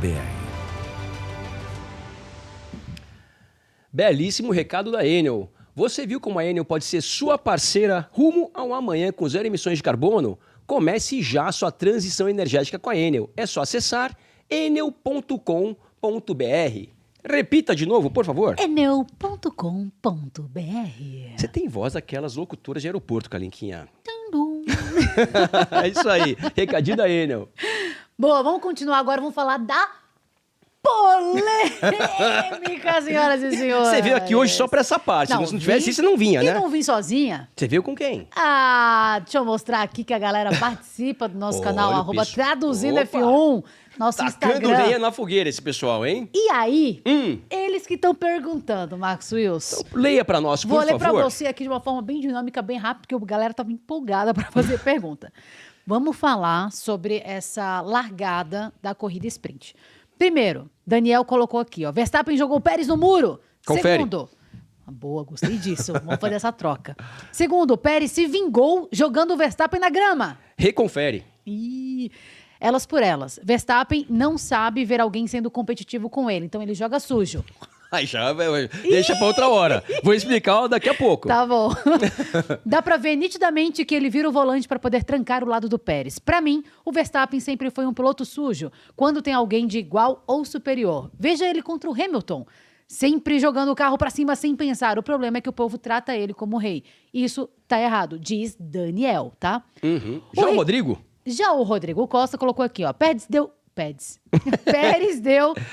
Belíssimo recado da Enel. Você viu como a Enel pode ser sua parceira rumo a um amanhã com zero emissões de carbono? Comece já sua transição energética com a Enel. É só acessar enel.com.br. Repita de novo, por favor. enel.com.br. Você tem voz daquelas locutoras de aeroporto, Kalinquinha. Tandum. É isso aí, recadinho da Enel. Boa, vamos continuar agora, vamos falar da polêmica, senhoras e senhores. Você veio aqui hoje só pra essa parte. Se não tivesse isso, você não vinha, né? E não vim sozinha. Você veio com quem? Deixa eu mostrar aqui que a galera participa do nosso canal, Olha o Traduzindo Opa. F1, nosso Tacando Instagram. lenha na fogueira esse pessoal, hein? E aí, eles que estão perguntando, Max Wilson. Então, leia pra nós, por Vou favor. ler pra você aqui de uma forma bem dinâmica, bem rápida, porque a galera tava empolgada para fazer pergunta. Vamos falar sobre essa largada da corrida sprint. Primeiro, Daniel colocou aqui, ó. Verstappen jogou o Pérez no muro. Confere. Segundo, boa, gostei disso. Vamos fazer essa troca. Segundo, o Pérez se vingou jogando o Verstappen na grama. Reconfere. Ih, elas por elas. Verstappen não sabe ver alguém sendo competitivo com ele, então ele joga sujo. Aí já, deixa pra outra hora. Vou explicar daqui a pouco. Tá bom. Dá pra ver nitidamente que ele vira o volante pra poder trancar o lado do Pérez. Pra mim, o Verstappen sempre foi um piloto sujo, quando tem alguém de igual ou superior. Veja ele contra o Hamilton. Sempre jogando o carro pra cima sem pensar. O problema é que o povo trata ele como rei. Isso tá errado, diz Daniel, tá? Já o Rodrigo? Já o Rodrigo Costa colocou aqui, ó, Pérez deu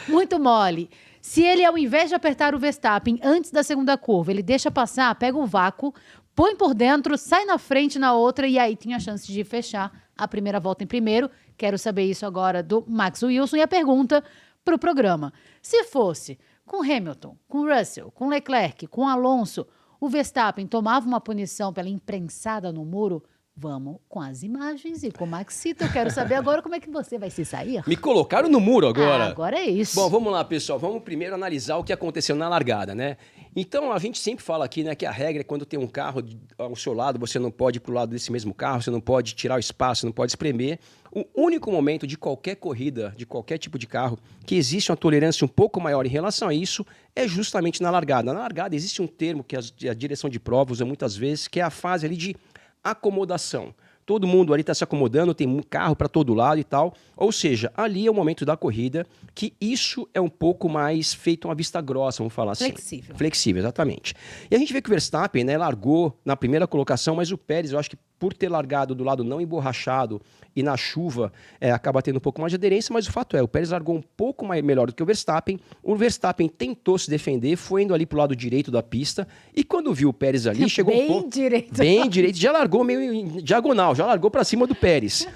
muito mole. Se ele, ao invés de apertar o Verstappen antes da segunda curva, ele deixa passar, pega o vácuo, põe por dentro, sai na frente na outra e aí tinha a chance de fechar a primeira volta em primeiro. Quero saber isso agora do Max Wilson. E a pergunta para o programa. Se fosse com Hamilton, com Russell, com Leclerc, com Alonso, o Verstappen tomava uma punição pela imprensada no muro? Vamos com as imagens e com o Maxito. Eu quero saber agora como é que você vai se sair. Me colocaram no muro agora. Agora é isso. Bom, vamos lá, pessoal. Vamos primeiro analisar o que aconteceu na largada, né? Então, a gente sempre fala aqui, né, que a regra é quando tem um carro ao seu lado, você não pode ir pro lado desse mesmo carro, você não pode tirar o espaço, você não pode espremer. O único momento de qualquer corrida, de qualquer tipo de carro, que existe uma tolerância um pouco maior em relação a isso, é justamente na largada. Na largada existe um termo que a direção de prova usa muitas vezes, que é a fase ali de acomodação. Todo mundo ali está se acomodando, tem um carro para todo lado e tal. Ou seja, ali é o momento da corrida que isso é um pouco mais feito uma vista grossa, vamos falar assim. Flexível. Flexível, exatamente. E a gente vê que o Verstappen, né, largou na primeira colocação, mas o Pérez, eu acho que por ter largado do lado não emborrachado e na chuva, acaba tendo um pouco mais de aderência, mas o fato é, o Pérez largou um pouco melhor do que o Verstappen tentou se defender, foi indo ali pro lado direito da pista, e quando viu o Pérez ali, chegou um pouco... Bem direito, já largou meio em diagonal, já largou para cima do Pérez.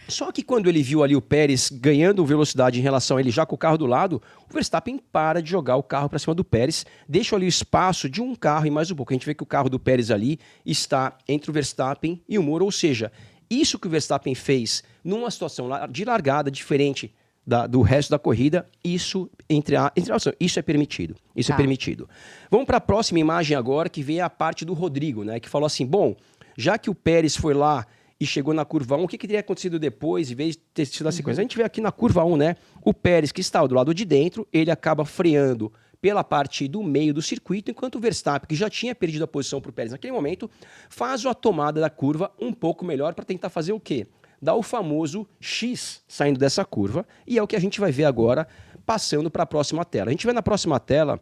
Só que quando ele viu ali o Pérez ganhando velocidade em relação a ele já com o carro do lado, o Verstappen para de jogar o carro para cima do Pérez, deixa ali o espaço de um carro e mais um pouco. A gente vê que o carro do Pérez ali está entre o Verstappen e o muro, ou seja, isso que o Verstappen fez numa situação de largada diferente do resto da corrida, isso isso é permitido. Isso é permitido. Vamos para a próxima imagem agora, que vem a parte do Rodrigo, né, que falou assim, bom, já que o Pérez foi lá e chegou na curva 1, o que teria acontecido depois, em vez de ter sido a sequência? A gente vê aqui na curva 1, né? O Pérez, que está do lado de dentro, ele acaba freando pela parte do meio do circuito, enquanto o Verstappen, que já tinha perdido a posição para o Pérez naquele momento, faz a tomada da curva um pouco melhor para tentar fazer o quê? Dar o famoso X saindo dessa curva, e é o que a gente vai ver agora passando para a próxima tela. A gente vê na próxima tela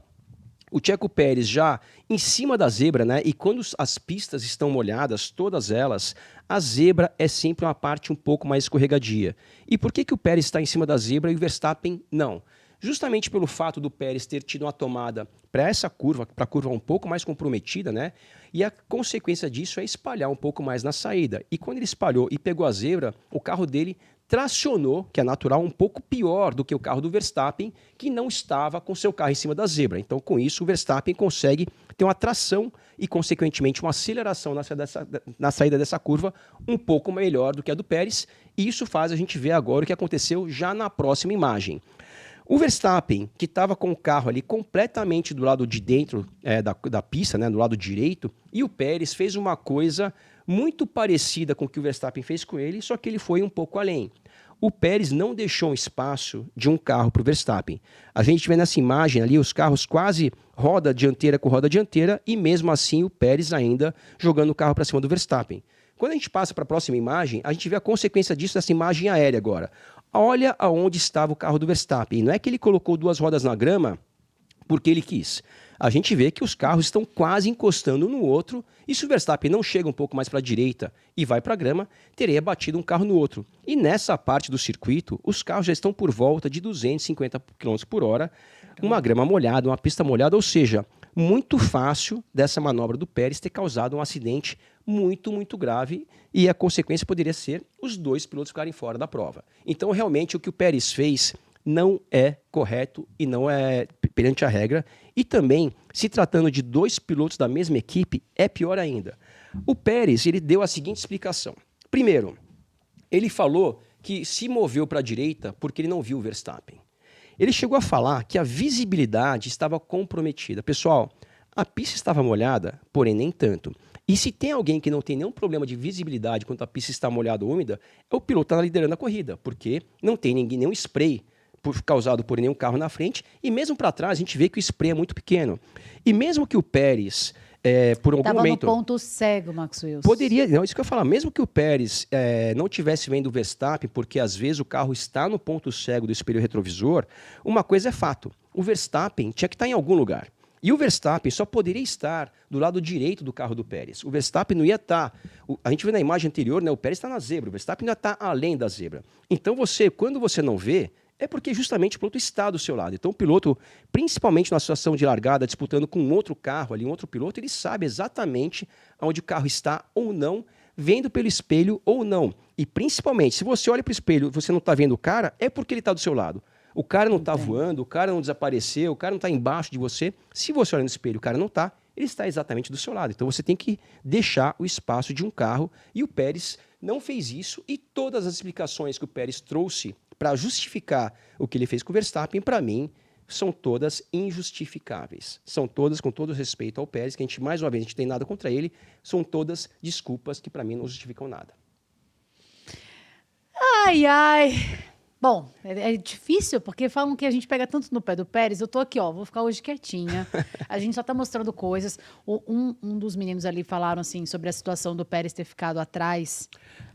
o Checo Pérez já em cima da zebra, né? E quando as pistas estão molhadas, todas elas, a zebra é sempre uma parte um pouco mais escorregadia. E por que o Pérez está em cima da zebra e o Verstappen não? Justamente pelo fato do Pérez ter tido uma tomada para essa curva, para a curva um pouco mais comprometida, né? E a consequência disso é espalhar um pouco mais na saída. E quando ele espalhou e pegou a zebra, o carro dele tracionou, que é natural, um pouco pior do que o carro do Verstappen, que não estava com seu carro em cima da zebra. Então, com isso, o Verstappen consegue ter uma tração e, consequentemente, uma aceleração na saída dessa curva um pouco melhor do que a do Pérez. E isso faz a gente ver agora o que aconteceu já na próxima imagem. O Verstappen, que estava com o carro ali completamente do lado de dentro da pista, né, do lado direito, e o Pérez fez uma coisa muito parecida com o que o Verstappen fez com ele, só que ele foi um pouco além. O Pérez não deixou um espaço de um carro para o Verstappen. A gente vê nessa imagem ali os carros quase roda dianteira com roda dianteira, e mesmo assim o Pérez ainda jogando o carro para cima do Verstappen. Quando a gente passa para a próxima imagem, a gente vê a consequência disso nessa imagem aérea agora. Olha aonde estava o carro do Verstappen. Não é que ele colocou duas rodas na grama porque ele quis. A gente vê que os carros estão quase encostando um no outro, e se o Verstappen não chega um pouco mais para a direita e vai para a grama, teria batido um carro no outro. E nessa parte do circuito, os carros já estão por volta de 250 km por hora, uma grama molhada, uma pista molhada, ou seja, muito fácil dessa manobra do Pérez ter causado um acidente muito, muito grave, e a consequência poderia ser os dois pilotos ficarem fora da prova. Então, realmente, o que o Pérez fez não é correto e não é perante a regra. E também, se tratando de dois pilotos da mesma equipe, é pior ainda. O Pérez, ele deu a seguinte explicação. Primeiro, ele falou que se moveu para a direita porque ele não viu o Verstappen. Ele chegou a falar que a visibilidade estava comprometida. Pessoal, a pista estava molhada, porém nem tanto. E se tem alguém que não tem nenhum problema de visibilidade quando a pista está molhada ou úmida, é o piloto que está liderando a corrida, porque não tem nenhum spray causado por nenhum carro na frente, e mesmo para trás a gente vê que o spray é muito pequeno. E mesmo que o Pérez, por algum momento... Estava no ponto cego, Max Wilson. Poderia, não, isso que eu ia falar, mesmo que o Pérez não tivesse vendo o Verstappen, porque às vezes o carro está no ponto cego do espelho retrovisor, uma coisa é fato, o Verstappen tinha que estar em algum lugar. E o Verstappen só poderia estar do lado direito do carro do Pérez. O Verstappen não ia estar... A gente vê na imagem anterior, né, o Pérez está na zebra, o Verstappen ainda está além da zebra. Então, quando você não vê, é porque justamente o piloto está do seu lado. Então, o piloto, principalmente na situação de largada, disputando com um outro carro ali, um outro piloto, ele sabe exatamente onde o carro está ou não, vendo pelo espelho ou não. E principalmente, se você olha para o espelho e você não está vendo o cara, é porque ele está do seu lado. O cara não está voando, o cara não desapareceu, o cara não está embaixo de você. Se você olha no espelho e o cara não está, ele está exatamente do seu lado. Então você tem que deixar o espaço de um carro. E o Pérez não fez isso. E todas as explicações que o Pérez trouxe para justificar o que ele fez com o Verstappen, para mim, são todas injustificáveis. São todas, com todo respeito ao Pérez, que a gente, mais uma vez, a gente tem nada contra ele, são todas desculpas que, para mim, não justificam nada. Ai, ai. Bom, é difícil, porque falam que a gente pega tanto no pé do Pérez. Eu tô aqui, ó, vou ficar hoje quietinha. A gente só tá mostrando coisas. Um dos meninos ali falaram, assim, sobre a situação do Pérez ter ficado atrás.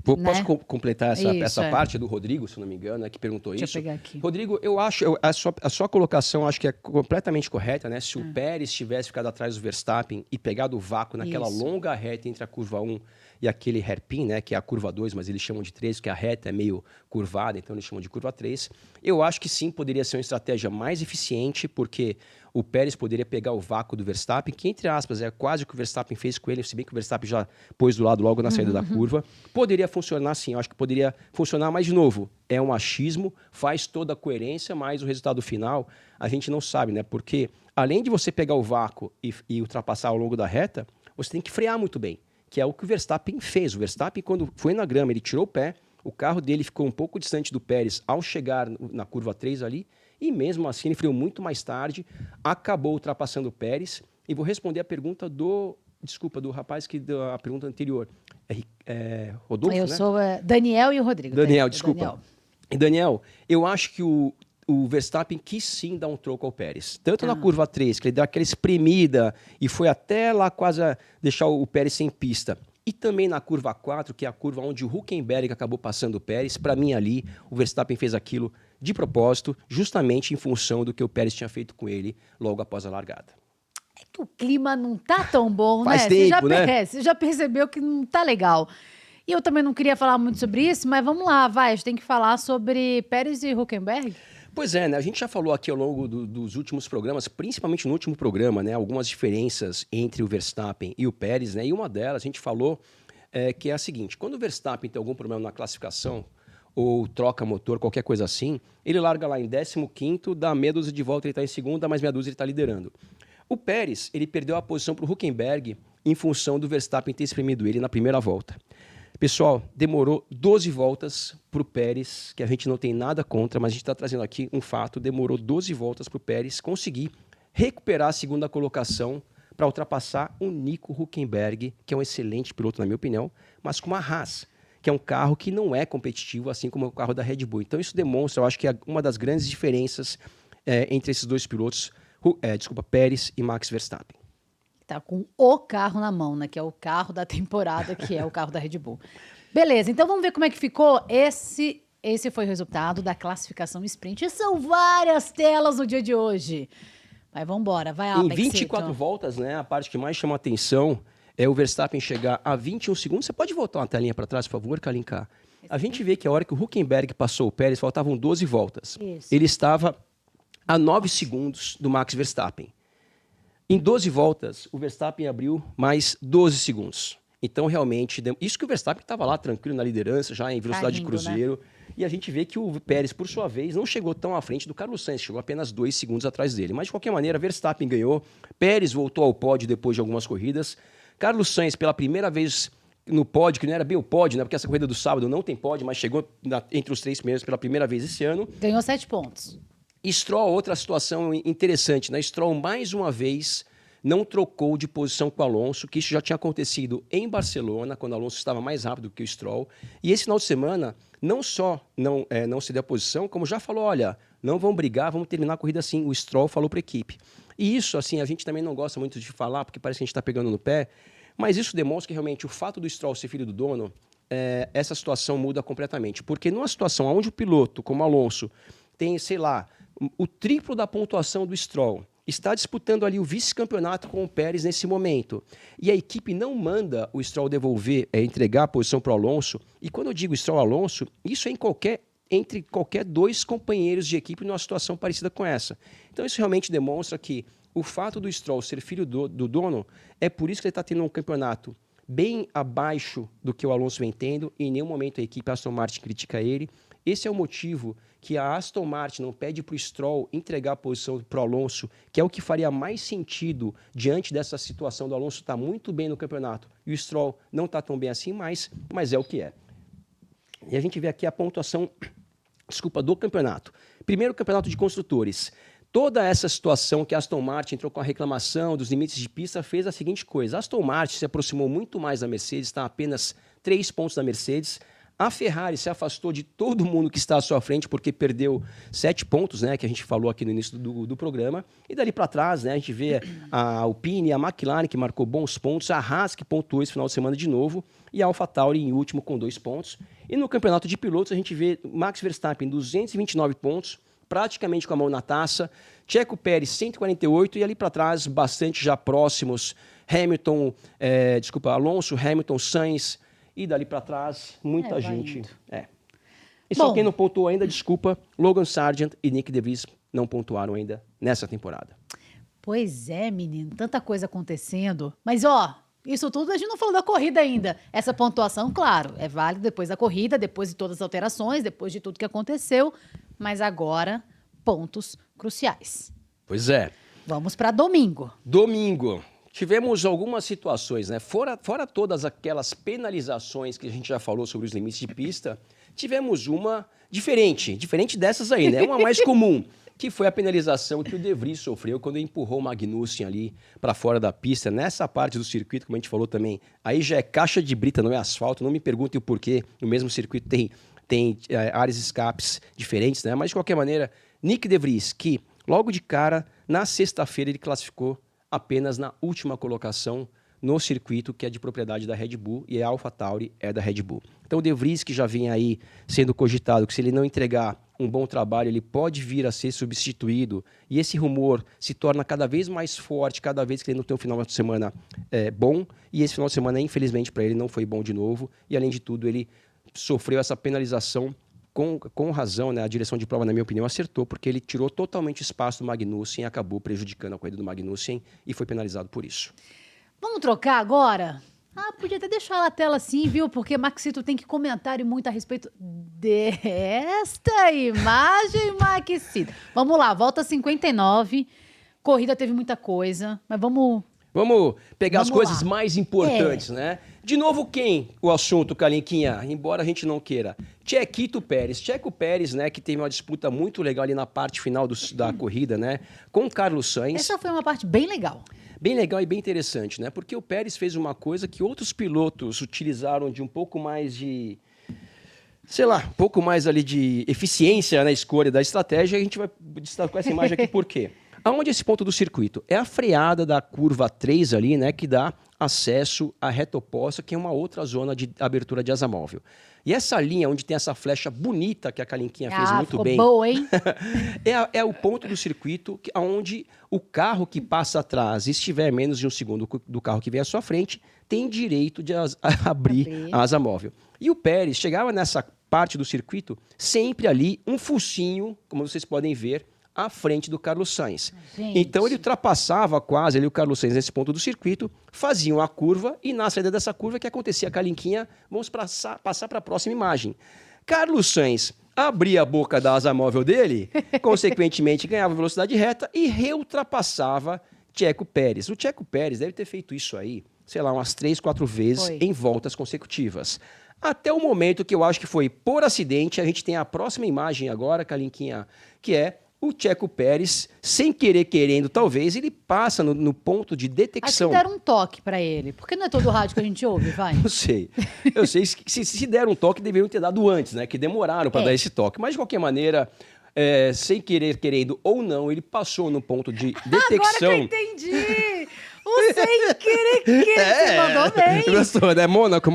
Né? Posso completar essa parte do Rodrigo, se não me engano, que perguntou Deixa isso? eu pegar aqui. Rodrigo, eu acho, a sua colocação acho que é completamente correta, né? Se o Pérez tivesse ficado atrás do Verstappen e pegado o vácuo naquela longa reta entre a curva 1 e aquele hairpin, né, que é a curva 2, mas eles chamam de 3, porque a reta é meio curvada, então eles chamam de curva 3. Eu acho que sim, poderia ser uma estratégia mais eficiente, porque o Pérez poderia pegar o vácuo do Verstappen, que, entre aspas, é quase o que o Verstappen fez com ele, se bem que o Verstappen já pôs do lado logo na saída da curva. Poderia funcionar sim, eu acho que poderia funcionar, mas, de novo, é um achismo, faz toda a coerência, mas o resultado final a gente não sabe, né? Porque, além de você pegar o vácuo e ultrapassar ao longo da reta, você tem que frear muito bem, que é o que o Verstappen fez. O Verstappen, quando foi na grama, ele tirou o pé, o carro dele ficou um pouco distante do Pérez ao chegar na curva 3 ali, e mesmo assim ele freou muito mais tarde, acabou ultrapassando o Pérez. E vou responder a pergunta do rapaz que deu a pergunta anterior. Rodolfo, Eu né? sou Daniel e o Rodrigo. Daniel, desculpa. Daniel. E Daniel, eu acho que o Verstappen quis sim dar um troco ao Pérez. Tanto na curva 3, que ele deu aquela espremida e foi até lá quase a deixar o Pérez sem pista. E também na curva 4, que é a curva onde o Hülkenberg acabou passando o Pérez. Para mim ali, o Verstappen fez aquilo de propósito, justamente em função do que o Pérez tinha feito com ele logo após a largada. É que o clima não tá tão bom, Faz né? tempo, né? Você já percebeu que não tá legal. E eu também não queria falar muito sobre isso, mas vamos lá, vai. A gente tem que falar sobre Pérez e Hülkenberg. Pois é, né? A gente já falou aqui ao longo dos últimos programas, principalmente no último programa, né? Algumas diferenças entre o Verstappen e o Pérez, né? E uma delas, a gente falou que é a seguinte: quando o Verstappen tem algum problema na classificação, ou troca motor, qualquer coisa assim, ele larga lá em 15º, dá meia dúzia de volta, ele está em segunda, mais meia dúzia ele está liderando. O Pérez, ele perdeu a posição para o Hülkenberg em função do Verstappen ter espremido ele na primeira volta. Pessoal, demorou 12 voltas para o Pérez, que a gente não tem nada contra, mas a gente está trazendo aqui um fato, demorou 12 voltas para o Pérez conseguir recuperar a segunda colocação para ultrapassar o Nico Hülkenberg, que é um excelente piloto, na minha opinião, mas com uma Haas, que é um carro que não é competitivo, assim como o carro da Red Bull. Então isso demonstra, eu acho que é uma das grandes diferenças entre esses dois pilotos, Pérez e Max Verstappen. Tá com o carro na mão, né? Que é o carro da temporada, que é o carro da Red Bull. Beleza, então vamos ver como é que ficou. Esse foi o resultado da classificação sprint. E são várias telas no dia de hoje. Mas vamos embora, vai Em 24 voltas, né? A parte que mais chama a atenção é o Verstappen chegar a 21 segundos. Você pode voltar uma telinha para trás, por favor, Kalinka? A gente vê que a hora que o Hülkenberg passou o Pérez, faltavam 12 voltas. Isso. Ele estava a 9 segundos do Max Verstappen. Em 12 voltas, o Verstappen abriu mais 12 segundos. Então, realmente, isso que o Verstappen estava lá tranquilo na liderança, já em velocidade de cruzeiro. Né? E a gente vê que o Pérez, por sua vez, não chegou tão à frente do Carlos Sainz, chegou apenas 2 segundos atrás dele. Mas, de qualquer maneira, Verstappen ganhou, Pérez voltou ao pódio depois de algumas corridas. Carlos Sainz, pela primeira vez no pódio, que não era bem o pódio, né? Porque essa corrida do sábado não tem pódio, mas chegou entre os 3 primeiros pela primeira vez esse ano. Ganhou 7 pontos. Stroll, outra situação interessante, né? Stroll, mais uma vez, não trocou de posição com o Alonso, que isso já tinha acontecido em Barcelona, quando o Alonso estava mais rápido que o Stroll. E esse final de semana, não só não cedeu a posição, como já falou, olha, não vamos brigar, vamos terminar a corrida assim. O Stroll falou para a equipe. E isso, assim, a gente também não gosta muito de falar, porque parece que a gente está pegando no pé, mas isso demonstra que realmente o fato do Stroll ser filho do dono, essa situação muda completamente. Porque numa situação onde o piloto, como o Alonso, tem, sei lá, o triplo da pontuação do Stroll, está disputando ali o vice-campeonato com o Pérez nesse momento. E a equipe não manda o Stroll entregar a posição para o Alonso. E quando eu digo Stroll Alonso, isso é entre qualquer dois companheiros de equipe numa situação parecida com essa. Então isso realmente demonstra que o fato do Stroll ser filho do dono, é por isso que ele está tendo um campeonato bem abaixo do que o Alonso vem tendo, e em nenhum momento a equipe Aston Martin critica ele. Esse é o motivo que a Aston Martin não pede para o Stroll entregar a posição para o Alonso, que é o que faria mais sentido diante dessa situação do Alonso estar muito bem no campeonato e o Stroll não está tão bem assim, mas é o que é. E a gente vê aqui a pontuação, do campeonato. Primeiro, campeonato de construtores. Toda essa situação que a Aston Martin entrou com a reclamação dos limites de pista fez a seguinte coisa. A Aston Martin se aproximou muito mais da Mercedes, está a apenas 3 pontos da Mercedes. A Ferrari se afastou de todo mundo que está à sua frente porque perdeu 7 pontos, né, que a gente falou aqui no início do programa. E dali para trás, né, a gente vê a Alpine e a McLaren, que marcou bons pontos, a Haas, que pontuou esse final de semana de novo, e a AlphaTauri em último com 2 pontos. E no campeonato de pilotos a gente vê Max Verstappen 229 pontos, praticamente com a mão na taça. Checo Pérez 148 e ali para trás bastante já próximos Alonso, Hamilton, Sainz e dali para trás muita gente. E só quem não pontuou ainda, Logan Sargent e Nick DeVries não pontuaram ainda nessa temporada. Pois é, menino, tanta coisa acontecendo. Mas isso tudo a gente não falou da corrida ainda. Essa pontuação, claro, é válida depois da corrida, depois de todas as alterações, depois de tudo que aconteceu. Mas agora, pontos cruciais. Pois é. Vamos para domingo. Domingo. Tivemos algumas situações, né? Fora todas aquelas penalizações que a gente já falou sobre os limites de pista, tivemos uma diferente dessas aí, né? Uma mais comum, que foi a penalização que o De Vries sofreu quando empurrou o Magnussen ali para fora da pista, nessa parte do circuito, como a gente falou também. Aí já é caixa de brita, não é asfalto. Não me perguntem o porquê, no mesmo circuito tem áreas de escapes diferentes, né? Mas, de qualquer maneira, Nick De Vries, que logo de cara, na sexta-feira, ele classificou apenas na última colocação no circuito, que é de propriedade da Red Bull, e a AlphaTauri é da Red Bull. Então, o De Vries, que já vem aí sendo cogitado, que se ele não entregar um bom trabalho, ele pode vir a ser substituído, e esse rumor se torna cada vez mais forte, cada vez que ele não tem um final de semana bom, e esse final de semana, infelizmente, para ele não foi bom de novo, e além de tudo, ele sofreu essa penalização com razão, né? A direção de prova, na minha opinião, acertou, porque ele tirou totalmente o espaço do Magnussen e acabou prejudicando a corrida do Magnussen e foi penalizado por isso. Vamos trocar agora? Podia até deixar na tela assim, viu? Porque Maxito tem que comentar e muito a respeito desta imagem, Maxito. Vamos lá, volta 59. Corrida teve muita coisa, mas vamos pegar as coisas lá. mais importantes, né? De novo, o assunto, Calinquinha? Embora a gente não queira. Checo Pérez, né? Que teve uma disputa muito legal ali na parte final da corrida, né? Com o Carlos Sainz. Essa foi uma parte bem legal. Bem legal e bem interessante, né? Porque o Pérez fez uma coisa que outros pilotos utilizaram de um pouco mais de... um pouco mais ali de eficiência na escolha da estratégia. E a gente vai destacar essa imagem aqui por quê? Aonde é esse ponto do circuito? É a freada da curva 3 ali, né, que dá acesso à reta oposta, que é uma outra zona de abertura de asa móvel. E essa linha, onde tem essa flecha bonita que a Calinquinha fez muito ficou bem. Boa, hein? é o ponto do circuito onde o carro que passa atrás e estiver menos de um segundo do carro que vem à sua frente, tem direito de abrir a asa móvel. E o Pérez chegava nessa parte do circuito, sempre ali um focinho, como vocês podem ver, à frente do Carlos Sainz. Gente. Então ele ultrapassava quase ali o Carlos Sainz nesse ponto do circuito, faziam a curva e na saída dessa curva, o que acontecia? Calinquinha, vamos passar para a próxima imagem. Carlos Sainz abria a boca da asa móvel dele, consequentemente ganhava velocidade reta e reultrapassava Checo Pérez. O Checo Pérez deve ter feito isso aí, umas 3, 4 vezes em voltas consecutivas. Até o momento que eu acho que foi por acidente, a gente tem a próxima imagem agora, Calinquinha, que é o Checo Pérez, sem querer, querendo, talvez, ele passa no ponto de detecção. Acho que deram um toque pra ele, porque não é todo rádio que a gente ouve, vai. Eu sei que se deram um toque, deveriam ter dado antes, né? Que demoraram para dar esse toque. Mas, de qualquer maneira, sem querer, querendo ou não, ele passou no ponto de detecção. Agora que eu entendi! O sem querer, você mandou bem. Gostou, né? Mônaco.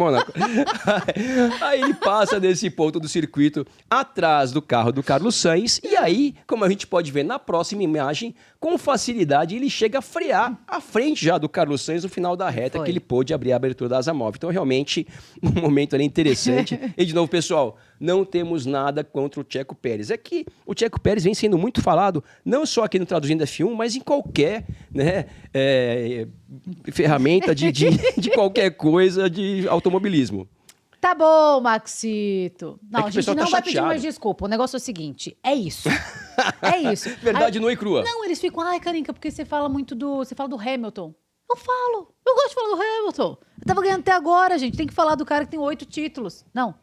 Aí ele passa desse ponto do circuito atrás do carro do Carlos Sainz. E aí, como a gente pode ver na próxima imagem, com facilidade ele chega a frear à frente já do Carlos Sainz no final da reta, que ele pôde abrir a abertura da asa móvel. Então, realmente, um momento ali interessante. E, de novo, pessoal, não temos nada contra o Checo Pérez. É que o Checo Pérez vem sendo muito falado, não só aqui no Traduzindo F1, mas em qualquer, né, ferramenta de qualquer coisa de automobilismo. Tá bom, Maxito. Não, que a o gente pessoal não tá vai pedir chateado. mais desculpa. O negócio é o seguinte, é isso. É isso. Verdade Aí- nua e crua. Não, eles ficam, ai, Karinka, porque você fala muito do... Você fala do Hamilton. Eu falo. Eu gosto de falar do Hamilton. Eu tava ganhando até agora, gente. Tem que falar do cara que tem 8 títulos. Não.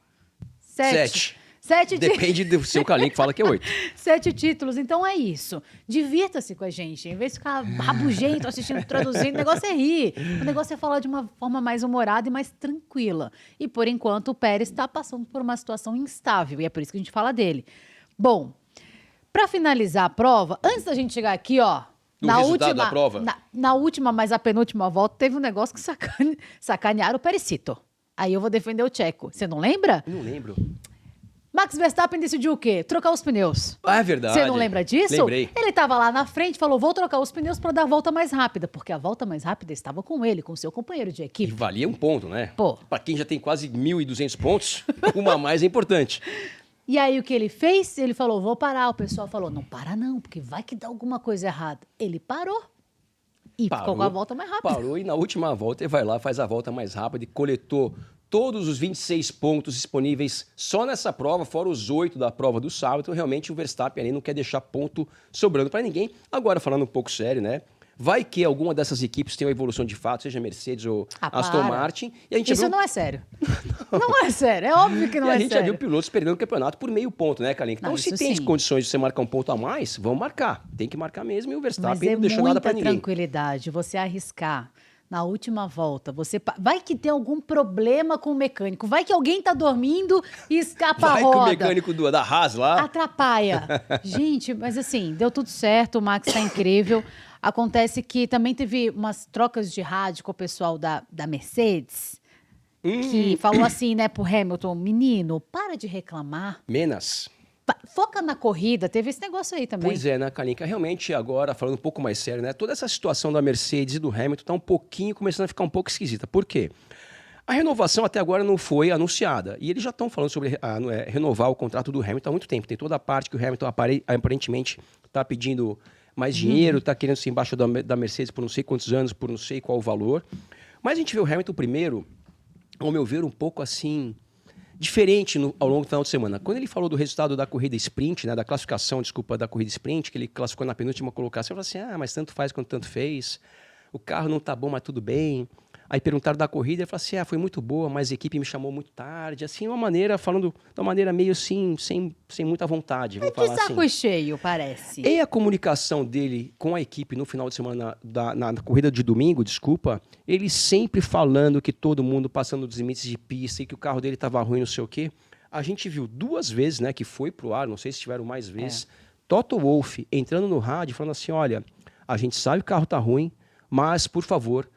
7. 7 títulos. Depende do seu Calinho que fala que é 8. 7 títulos, então é isso. Divirta-se com a gente. Em vez de ficar rabugento, assistindo, traduzindo, o negócio é rir. O negócio é falar de uma forma mais humorada e mais tranquila. E por enquanto o Pérez está passando por uma situação instável e é por isso que a gente fala dele. Bom, para finalizar a prova, antes da gente chegar aqui, ó. Do resultado da prova? Na última, mas a penúltima volta, teve um negócio que sacanearam o Perecito. Aí eu vou defender o Checo. Você não lembra? Não lembro. Max Verstappen decidiu o quê? Trocar os pneus. Ah, é verdade. Você não lembra disso? Lembrei. Ele estava lá na frente, falou, vou trocar os pneus para dar a volta mais rápida, porque a volta mais rápida estava com ele, com seu companheiro de E equipe. valia um ponto, né? Pô. Pra quem já tem quase 1.200 pontos, uma a mais é importante. E aí o que ele fez? Ele falou, vou parar. O pessoal falou, não para não, porque vai que dá alguma coisa errada. Ele parou e ficou com a volta mais rápida. Parou e na última volta ele vai lá, faz a volta mais rápida e coletou todos os 26 pontos disponíveis só nessa prova, fora os 8 da prova do sábado. Então, realmente, o Verstappen ali não quer deixar ponto sobrando para ninguém. Agora, falando um pouco sério, né? Vai que alguma dessas equipes tem uma evolução de fato, seja Mercedes ou Aston para. Martin. E a gente Isso viu... não é sério. Não é sério. É óbvio que não E a é gente já sério. viu pilotos perdendo o campeonato por meio ponto, né, Kalinka? Então, Não, se isso tem sim. condições de você marcar um ponto a mais, vamos marcar. Tem que marcar mesmo e o Mas Verstappen é não deixou nada para muita ninguém. tranquilidade você arriscar na última volta. Vai que tem algum problema com o mecânico. Vai que alguém tá dormindo e escapa Vai a roda. que o mecânico da Haas lá... Atrapalha. Gente, mas assim, deu tudo certo, o Max tá incrível. Acontece que também teve umas trocas de rádio com o pessoal da Mercedes, que falou assim, né, pro Hamilton, menino, para de reclamar. Menos. Foca na corrida, teve esse negócio aí também. Pois é, né, Kalinka? Realmente, agora, falando um pouco mais sério, né? Toda essa situação da Mercedes e do Hamilton tá um pouquinho, começando a ficar um pouco esquisita. Por quê? A renovação até agora não foi anunciada. E eles já estão falando sobre renovar o contrato do Hamilton há muito tempo. Tem toda a parte que o Hamilton aparentemente está pedindo mais dinheiro, está querendo ser embaixo da Mercedes por não sei quantos anos, por não sei qual o valor. Mas a gente vê o Hamilton primeiro, ao meu ver, um pouco assim... diferente ao longo do final de semana. Quando ele falou do resultado da corrida sprint, né, da classificação, desculpa, da corrida sprint, que ele classificou na penúltima colocação, eu falei assim, mas tanto faz quanto tanto fez, o carro não tá bom, mas tudo bem. Aí perguntaram da corrida, ele falou assim, foi muito boa, mas a equipe me chamou muito tarde, assim, falando de uma maneira meio assim, sem muita vontade, vamos falar De saco assim. cheio, parece. E a comunicação dele com a equipe no final de semana, na corrida de domingo, desculpa, ele sempre falando que todo mundo passando dos limites de pista e que o carro dele estava ruim, não sei o quê. A gente viu 2 vezes, né, que foi pro ar, não sei se tiveram mais vezes, Toto Wolff entrando no rádio falando assim, olha, a gente sabe que o carro tá ruim, mas, por favor,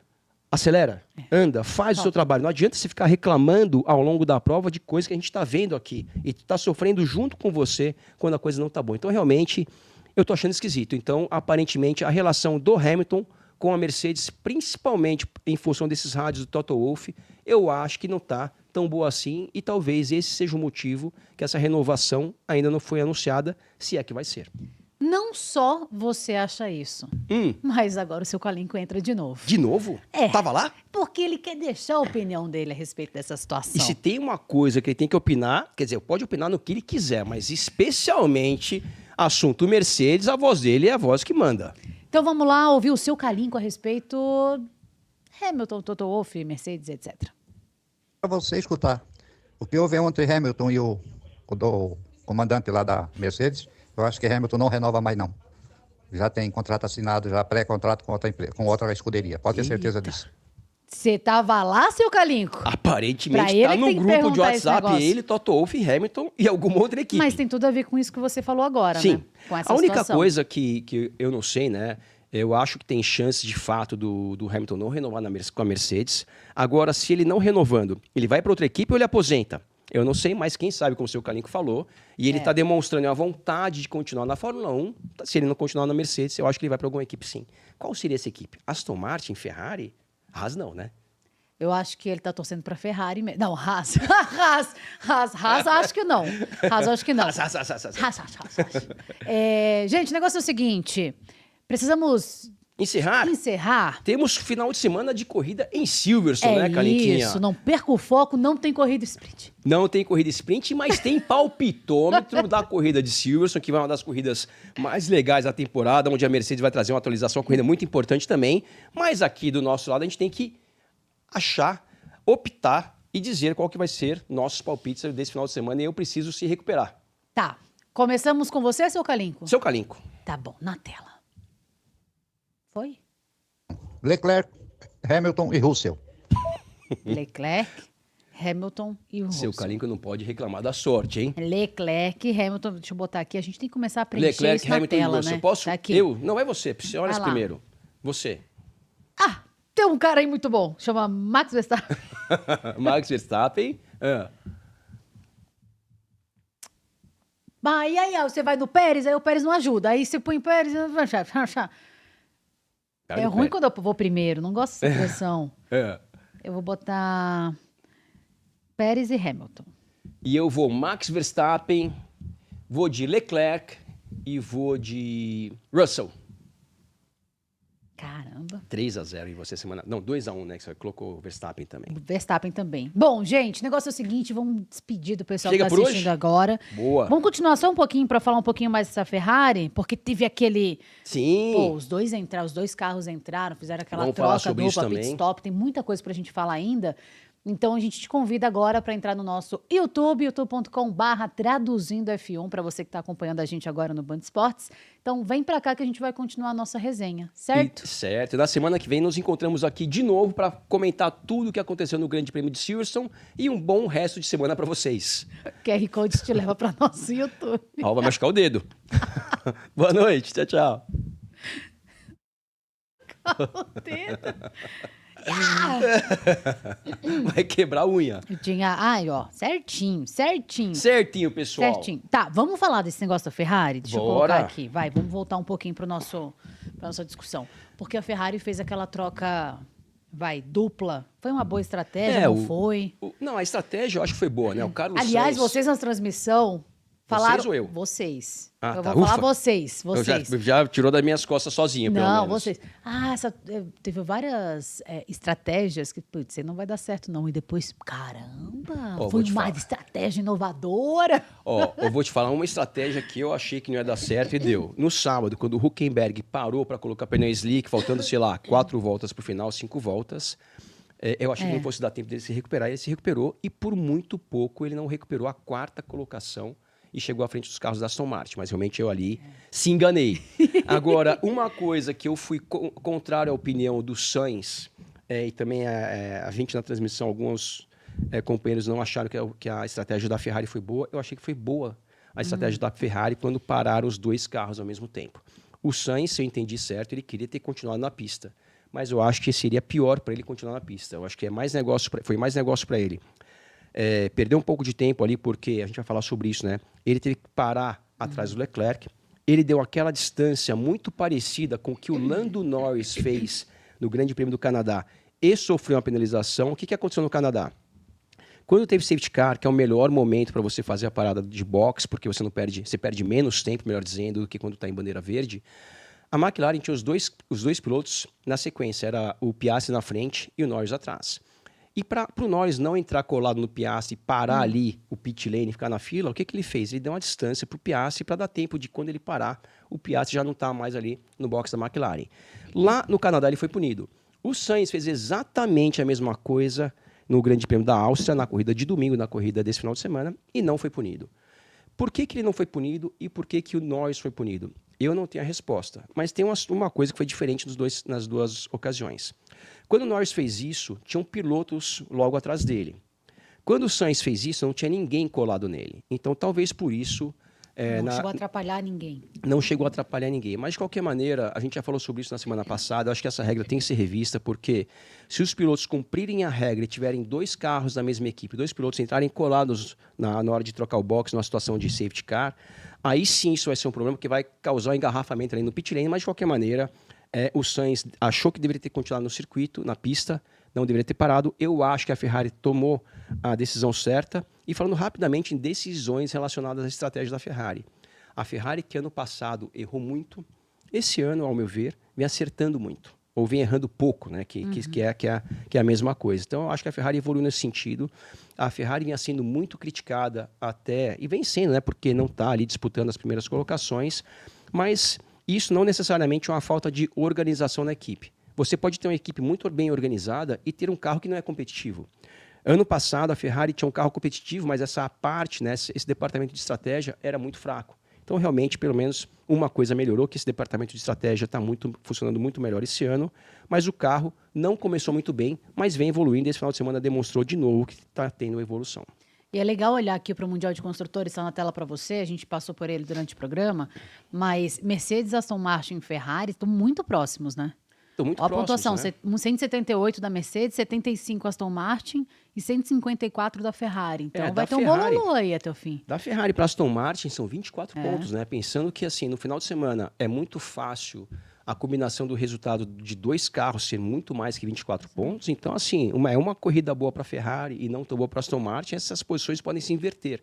acelera, anda, faz o seu trabalho. Não adianta você ficar reclamando ao longo da prova de coisas que a gente está vendo aqui e está sofrendo junto com você quando a coisa não está boa. Então, realmente, eu estou achando esquisito. Então, aparentemente, a relação do Hamilton com a Mercedes, principalmente em função desses rádios do Toto Wolff, eu acho que não está tão boa assim e talvez esse seja o motivo que essa renovação ainda não foi anunciada, se é que vai ser. Não só você acha isso, mas agora o seu Kalinko entra de novo. De novo? É. Tava lá? Porque ele quer deixar a opinião dele a respeito dessa situação. E se tem uma coisa que ele tem que opinar, quer dizer, pode opinar no que ele quiser, mas especialmente assunto Mercedes, a voz dele é a voz que manda. Então vamos lá ouvir o seu Kalinko a respeito Hamilton, Toto Wolff, Mercedes, etc. Para você escutar. O que houve ontem Hamilton e o comandante lá da Mercedes, eu acho que Hamilton não renova mais não. Já tem contrato assinado, já pré-contrato com outra escuderia. Pode ter certeza disso. Você tava lá, seu Kalinko? Pra Aparentemente ele está que num tem que grupo de perguntar esse WhatsApp, negócio. ele, Toto Wolff, Hamilton e alguma outra equipe. Mas tem tudo a ver com isso que você falou agora, Sim. né? Com essa A única situação. coisa que eu não sei, né? Eu acho que tem chance, de fato, do Hamilton não renovar com a Mercedes. Agora, se ele não renovando, ele vai para outra equipe ou ele aposenta? Eu não sei, mas quem sabe, como o seu Kalinko falou, e ele está demonstrando a vontade de continuar na Fórmula 1. Se ele não continuar na Mercedes, eu acho que ele vai para alguma equipe sim. Qual seria essa equipe? Aston Martin, Ferrari? Haas não, né? Eu acho que ele tá torcendo pra Ferrari mesmo. Não, Haas. Haas, acho que não. Haas, acho que não. Haas. Gente, o negócio é o seguinte. Precisamos encerrar. Temos final de semana de corrida em Silverstone, né, Kalinquinha? Isso, não perca o foco, não tem corrida sprint. Não tem corrida sprint, mas tem palpitômetro da corrida de Silverstone, que vai uma das corridas mais legais da temporada, onde a Mercedes vai trazer uma atualização, uma corrida muito importante também. Mas aqui do nosso lado a gente tem que achar, optar e dizer qual que vai ser nossos palpites desse final de semana, e eu preciso se recuperar. Tá, começamos com você, seu Kalinko? Seu Kalinko. Tá bom, na tela. Foi? Leclerc, Hamilton e Russell. Leclerc, Hamilton e Russell. Seu Kalinko não pode reclamar da sorte, hein? Leclerc, Hamilton, deixa eu botar aqui, a gente tem que começar a preencher Leclerc, isso na Hamilton tela, e Russell. né? Posso? Tá aqui. Eu? Não é você, olha Vai lá. primeiro. Você. Ah, tem um cara aí muito bom, chama Max Verstappen. Max Verstappen. E aí, você vai no Pérez, aí o Pérez não ajuda. Aí você põe o Pérez... É ruim quando eu vou primeiro, não gosto dessa expressão. Eu vou botar Pérez e Hamilton. E eu vou Max Verstappen, vou de Leclerc e vou de Russell. Caramba. 3-0 em você semana... Não, 2-1, né? Que você colocou o Verstappen também. Verstappen também. Bom, gente, o negócio é o seguinte, vamos despedir do pessoal Chega que tá por assistindo hoje? agora. Boa. Vamos continuar só um pouquinho para falar um pouquinho mais dessa Ferrari, porque teve aquele... Sim. Pô, os dois carros entraram, fizeram aquela Vamos falar troca sobre isso dupla, pit também. stop, tem muita coisa pra gente falar ainda. Então a gente te convida agora para entrar no nosso YouTube, youtube.com/traduzindo F1, para você que está acompanhando a gente agora no Band Esportes. Então vem para cá que a gente vai continuar a nossa resenha, certo? Certo. Na semana que vem nos encontramos aqui de novo para comentar tudo o que aconteceu no Grande Prêmio de Silverstone e um bom resto de semana para vocês. QR Code te leva para nosso YouTube. Ó, vai machucar o dedo. Boa noite. Tchau, tchau. O dedo. Vai quebrar a unha. Eu tinha... Ai, ó, certinho. Certinho, pessoal. Certinho. Tá, vamos falar desse negócio da Ferrari? Deixa eu Bora. colocar aqui. Vai, vamos voltar um pouquinho pra nossa discussão. Porque a Ferrari fez aquela troca, dupla. Foi uma boa estratégia, não foi? Não, a estratégia eu acho que foi boa, né? O Carlos Aliás, Sainz... vocês na transmissão falaram... Vocês ou eu? Vocês. Ah, eu tá. vou falar Ufa. vocês. Eu já tirou das minhas costas sozinho, pelo Não, menos. vocês. Teve várias estratégias que, putz, você não vai dar certo, não. E depois, caramba, Ó, foi vou te uma falar. estratégia inovadora. Ó, eu vou te falar uma estratégia que eu achei que não ia dar certo e deu. No sábado, quando o Hülkenberg parou para colocar pneu slick, faltando, sei lá, 4 voltas pro final, 5 voltas, eu achei que não fosse dar tempo dele se recuperar. Ele se recuperou e por muito pouco ele não recuperou a 4ª colocação e chegou à frente dos carros da Aston Martin. Mas realmente eu ali se enganei. Agora, uma coisa que eu fui contrário à opinião do Sainz, e também a gente na transmissão, alguns companheiros não acharam que a estratégia da Ferrari foi boa. Eu achei que foi boa a estratégia da Ferrari quando pararam os 2 carros ao mesmo tempo. O Sainz, se eu entendi certo, ele queria ter continuado na pista. Mas eu acho que seria pior para ele continuar na pista. Eu acho que foi mais negócio para ele. Perdeu um pouco de tempo ali, porque a gente vai falar sobre isso, né? Ele teve que parar atrás do Leclerc. Ele deu aquela distância muito parecida com o que o Lando Norris fez no Grande Prêmio do Canadá e sofreu uma penalização. O que aconteceu no Canadá? Quando teve safety car, que é o melhor momento para você fazer a parada de box, porque você perde menos tempo, melhor dizendo, do que quando está em bandeira verde, a McLaren tinha os dois pilotos na sequência. Era o Piastri na frente e o Norris atrás. E para o Norris não entrar colado no Piastri e parar ali o pit lane e ficar na fila, o que ele fez? Ele deu uma distância para o Piastri para dar tempo de quando ele parar, o Piastri já não está mais ali no box da McLaren. Lá no Canadá ele foi punido. O Sainz fez exatamente a mesma coisa no Grande Prêmio da Áustria, na corrida de domingo, na corrida desse final de semana, e não foi punido. Por que ele não foi punido e por que o Norris foi punido? Eu não tenho a resposta, mas tem uma coisa que foi diferente nas duas ocasiões. Quando o Norris fez isso, tinham pilotos logo atrás dele. Quando o Sainz fez isso, não tinha ninguém colado nele. Então, talvez por isso, Não chegou a atrapalhar ninguém. Não chegou a atrapalhar ninguém. Mas, de qualquer maneira, a gente já falou sobre isso na semana passada. Eu acho que essa regra tem que ser revista, porque se os pilotos cumprirem a regra e tiverem 2 carros da mesma equipe, 2 pilotos entrarem colados na hora de trocar o box, numa situação de safety car, aí sim isso vai ser um problema que vai causar um engarrafamento ali no pit lane. Mas, de qualquer maneira, o Sainz achou que deveria ter continuado no circuito, na pista, não deveria ter parado. Eu acho que a Ferrari tomou a decisão certa. E falando rapidamente em decisões relacionadas à estratégia da Ferrari. A Ferrari, que ano passado errou muito, esse ano, ao meu ver, vem acertando muito. Ou vem errando pouco, né? Que é a mesma coisa. Então, eu acho que a Ferrari evoluiu nesse sentido. A Ferrari vinha sendo muito criticada até, e vem sendo, né? Porque não está ali disputando as primeiras colocações. Mas isso não necessariamente é uma falta de organização na equipe. Você pode ter uma equipe muito bem organizada e ter um carro que não é competitivo. Ano passado, a Ferrari tinha um carro competitivo, mas essa parte, né, esse departamento de estratégia era muito fraco. Então, realmente, pelo menos uma coisa melhorou, que esse departamento de estratégia está funcionando muito melhor esse ano, mas o carro não começou muito bem, mas vem evoluindo. Esse final de semana demonstrou de novo que está tendo evolução. E é legal olhar aqui para o Mundial de Construtores, está na tela para você, a gente passou por ele durante o programa, mas Mercedes, Aston Martin e Ferrari estão muito próximos, né? Muito a pontuação, né? 178 da Mercedes, 75 Aston Martin e 154 da Ferrari. Então vai ter um Ferrari, bololô aí até o fim. Da Ferrari para Aston Martin são 24 pontos, né? Pensando que assim, no final de semana é muito fácil a combinação do resultado de 2 carros ser muito mais que 24 pontos. Então, assim, é uma corrida boa para a Ferrari e não tão boa para a Aston Martin, essas posições podem se inverter.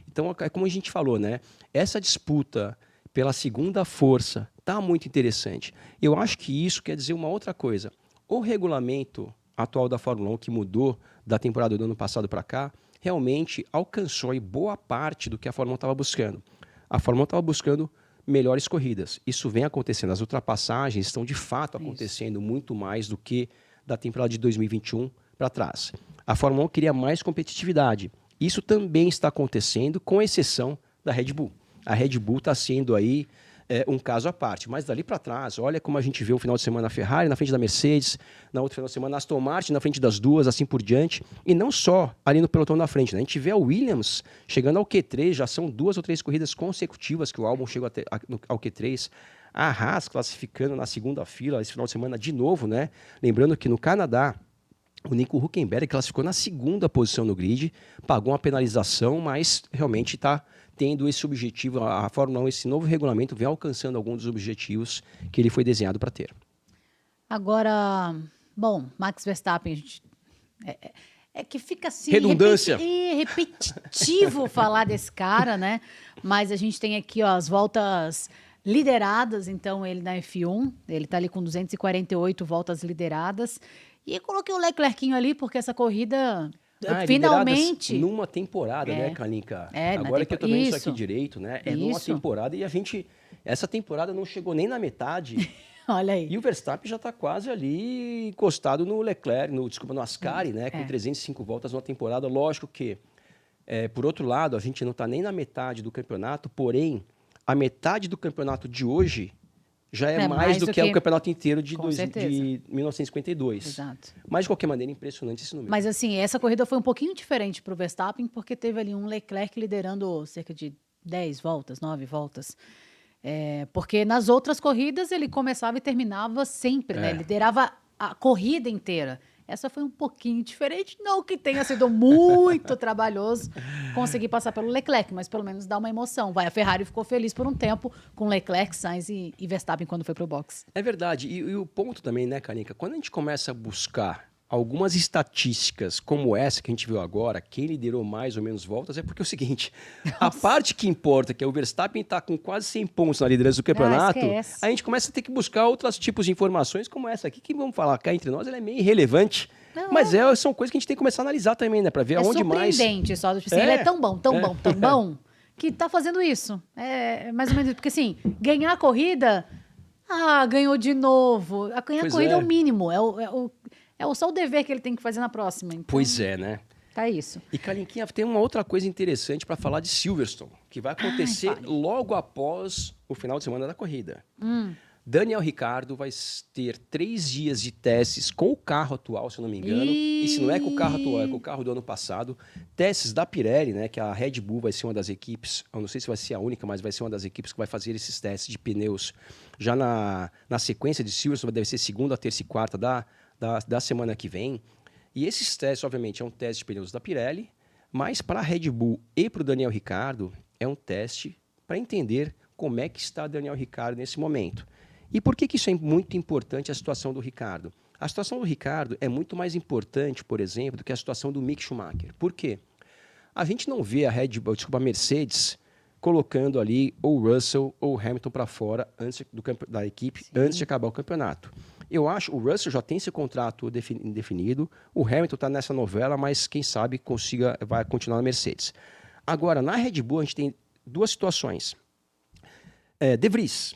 Então, é como a gente falou, né? Essa disputa pela segunda força está muito interessante. Eu acho que isso quer dizer uma outra coisa. O regulamento atual da Fórmula 1, que mudou da temporada do ano passado para cá, realmente alcançou aí boa parte do que a Fórmula 1 estava buscando. A Fórmula 1 estava buscando melhores corridas. Isso vem acontecendo. As ultrapassagens estão, de fato, acontecendo muito mais do que da temporada de 2021 para trás. A Fórmula 1 queria mais competitividade. Isso também está acontecendo, com exceção da Red Bull. A Red Bull está sendo aí um caso à parte. Mas dali para trás, olha como a gente vê um final de semana a Ferrari na frente da Mercedes, na outra final de semana a Aston Martin na frente das duas, assim por diante. E não só ali no pelotão da frente, né? A gente vê a Williams chegando ao Q3, já são 2 ou 3 corridas consecutivas que o Albon chegou ao Q3. A Haas classificando na segunda fila esse final de semana de novo, né? Lembrando que no Canadá, o Nico Hülkenberg classificou na segunda posição no grid, pagou uma penalização, mas realmente está tendo esse objetivo. A Fórmula 1, esse novo regulamento, vem alcançando alguns dos objetivos que ele foi desenhado para ter. Agora, bom, Max Verstappen, a gente, é que fica assim... Redundância. Repetitivo falar desse cara, né? Mas a gente tem aqui ó, as voltas lideradas, então ele na F1, ele está ali com 248 voltas lideradas. E coloquei o Leclerquinho ali, porque essa corrida... finalmente numa temporada, né, Kalinka? É, agora que eu tô vendo isso aqui direito, né? É numa temporada e essa temporada não chegou nem na metade. Olha aí. E o Verstappen já está quase ali encostado no Leclerc, no Ascari, né? Com 305 voltas numa temporada. Lógico que, por outro lado, a gente não está nem na metade do campeonato, porém, a metade do campeonato de hoje já é mais do que o campeonato inteiro de 1952. Exato. Mas, de qualquer maneira, impressionante esse número. Mas, assim, essa corrida foi um pouquinho diferente para o Verstappen, porque teve ali um Leclerc liderando cerca de 10 voltas, 9 voltas. Porque nas outras corridas ele começava e terminava sempre, né? Liderava a corrida inteira. Essa foi um pouquinho diferente, não que tenha sido muito trabalhoso conseguir passar pelo Leclerc, mas pelo menos dá uma emoção. A Ferrari ficou feliz por um tempo com Leclerc, Sainz e Verstappen quando foi pro box. É verdade. E o ponto também, né, Kalinka? Quando a gente começa a buscar algumas estatísticas como essa que a gente viu agora, quem liderou mais ou menos voltas, é porque é o seguinte, a parte que importa, que é o Verstappen está com quase 100 pontos na liderança do campeonato, a gente começa a ter que buscar outros tipos de informações como essa aqui, que vamos falar cá entre nós, ela é meio irrelevante. Mas são coisas que a gente tem que começar a analisar também, né? Para ver aonde mais... É surpreendente só. Tipo assim, ele é tão bom, tão bom, que tá fazendo isso. É mais ou menos isso. Porque assim, ganhar a corrida... ganhou de novo. Ganhar a corrida é o mínimo. É só o dever que ele tem que fazer na próxima. Então, pois é, né? Tá isso. E, Kalinquinha, tem uma outra coisa interessante para falar de Silverstone, que vai acontecer logo após o final de semana da corrida. Daniel Ricciardo vai ter 3 dias de testes com o carro atual, se eu não me engano. E se não é com o carro atual, é com o carro do ano passado. Testes da Pirelli, né? Que a Red Bull vai ser uma das equipes, eu não sei se vai ser a única, mas vai ser uma das equipes que vai fazer esses testes de pneus já na sequência de Silverstone, deve ser segunda, terça e quarta da semana que vem. E esses testes, obviamente, é um teste de pneus da Pirelli, mas para a Red Bull e para o Daniel Ricciardo, é um teste para entender como é que está Daniel Ricciardo nesse momento. E por que isso é muito importante, a situação do Ricciardo? A situação do Ricciardo é muito mais importante, por exemplo, do que a situação do Mick Schumacher. Por quê? A gente não vê a Mercedes colocando ali ou Russell ou Hamilton para fora da equipe antes de acabar o campeonato. Eu acho o Russell já tem seu contrato indefinido, o Hamilton está nessa novela, mas quem sabe vai continuar na Mercedes. Agora, na Red Bull, a gente tem 2 situações. De Vries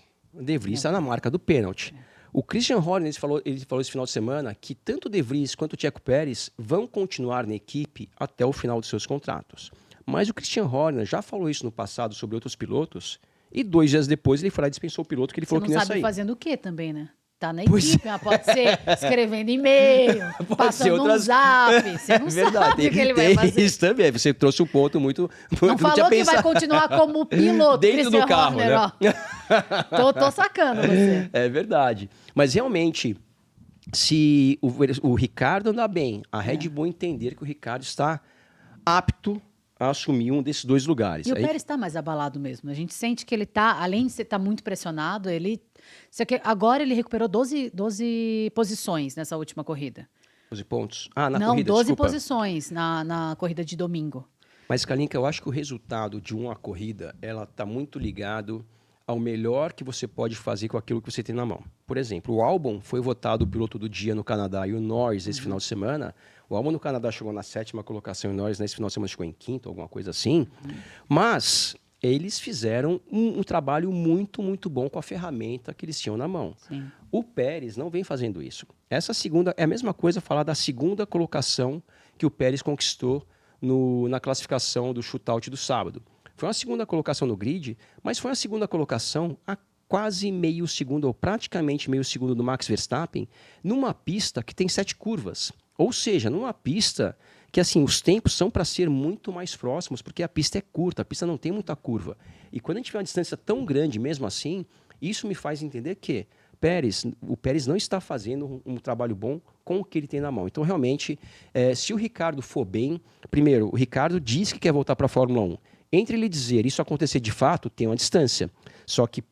está na marca do pênalti. O Christian Horner ele falou esse final de semana que tanto o De Vries quanto o Checo Pérez vão continuar na equipe até o final dos seus contratos. Mas o Christian Horner já falou isso no passado sobre outros pilotos e 2 dias depois ele foi lá e dispensou o piloto que ele falou que não ia sair. Você não sabe fazendo o quê também, né? Tá na equipe, mas pode ser escrevendo e-mail, passando um zap, você não sabe o que ele vai fazer. Isso também, você trouxe um ponto muito... Não falou que vai continuar como piloto, dentro do carro, Horner, né? Tô sacando você. É verdade. Mas realmente, se o Ricciardo andar bem, a Red Bull entender que o Ricciardo está apto a assumir um desses 2 lugares. E o Pérez está mais abalado mesmo. A gente sente que ele está, além de estar muito pressionado, agora ele recuperou 12 posições nessa última corrida. 12 pontos? Na Não, corrida, 12 desculpa. posições na corrida de domingo. Mas, Kalinka, eu acho que o resultado de uma corrida, ela está muito ligado ao melhor que você pode fazer com aquilo que você tem na mão. Por exemplo, o Albon foi votado o piloto do dia no Canadá e o Norris esse final de semana. O Albon no Canadá chegou na 7ª colocação e o Norris nesse final de semana chegou em 5º, alguma coisa assim. Mas eles fizeram um trabalho muito, muito bom com a ferramenta que eles tinham na mão. Sim. O Pérez não vem fazendo isso. Essa segunda é a mesma coisa falar da segunda colocação que o Pérez conquistou na classificação do shootout do sábado. Foi uma segunda colocação no grid, mas foi uma segunda colocação a quase meio segundo, ou praticamente meio segundo do Max Verstappen, numa pista que tem 7 curvas. Ou seja, numa pista que assim, os tempos são para ser muito mais próximos, porque a pista é curta, a pista não tem muita curva. E quando a gente vê uma distância tão grande mesmo assim, isso me faz entender que o Pérez não está fazendo um trabalho bom com o que ele tem na mão. Então, realmente, se o Ricciardo for bem... Primeiro, o Ricciardo diz que quer voltar para a Fórmula 1. Entre ele dizer isso acontecer de fato, tem uma distância. Só que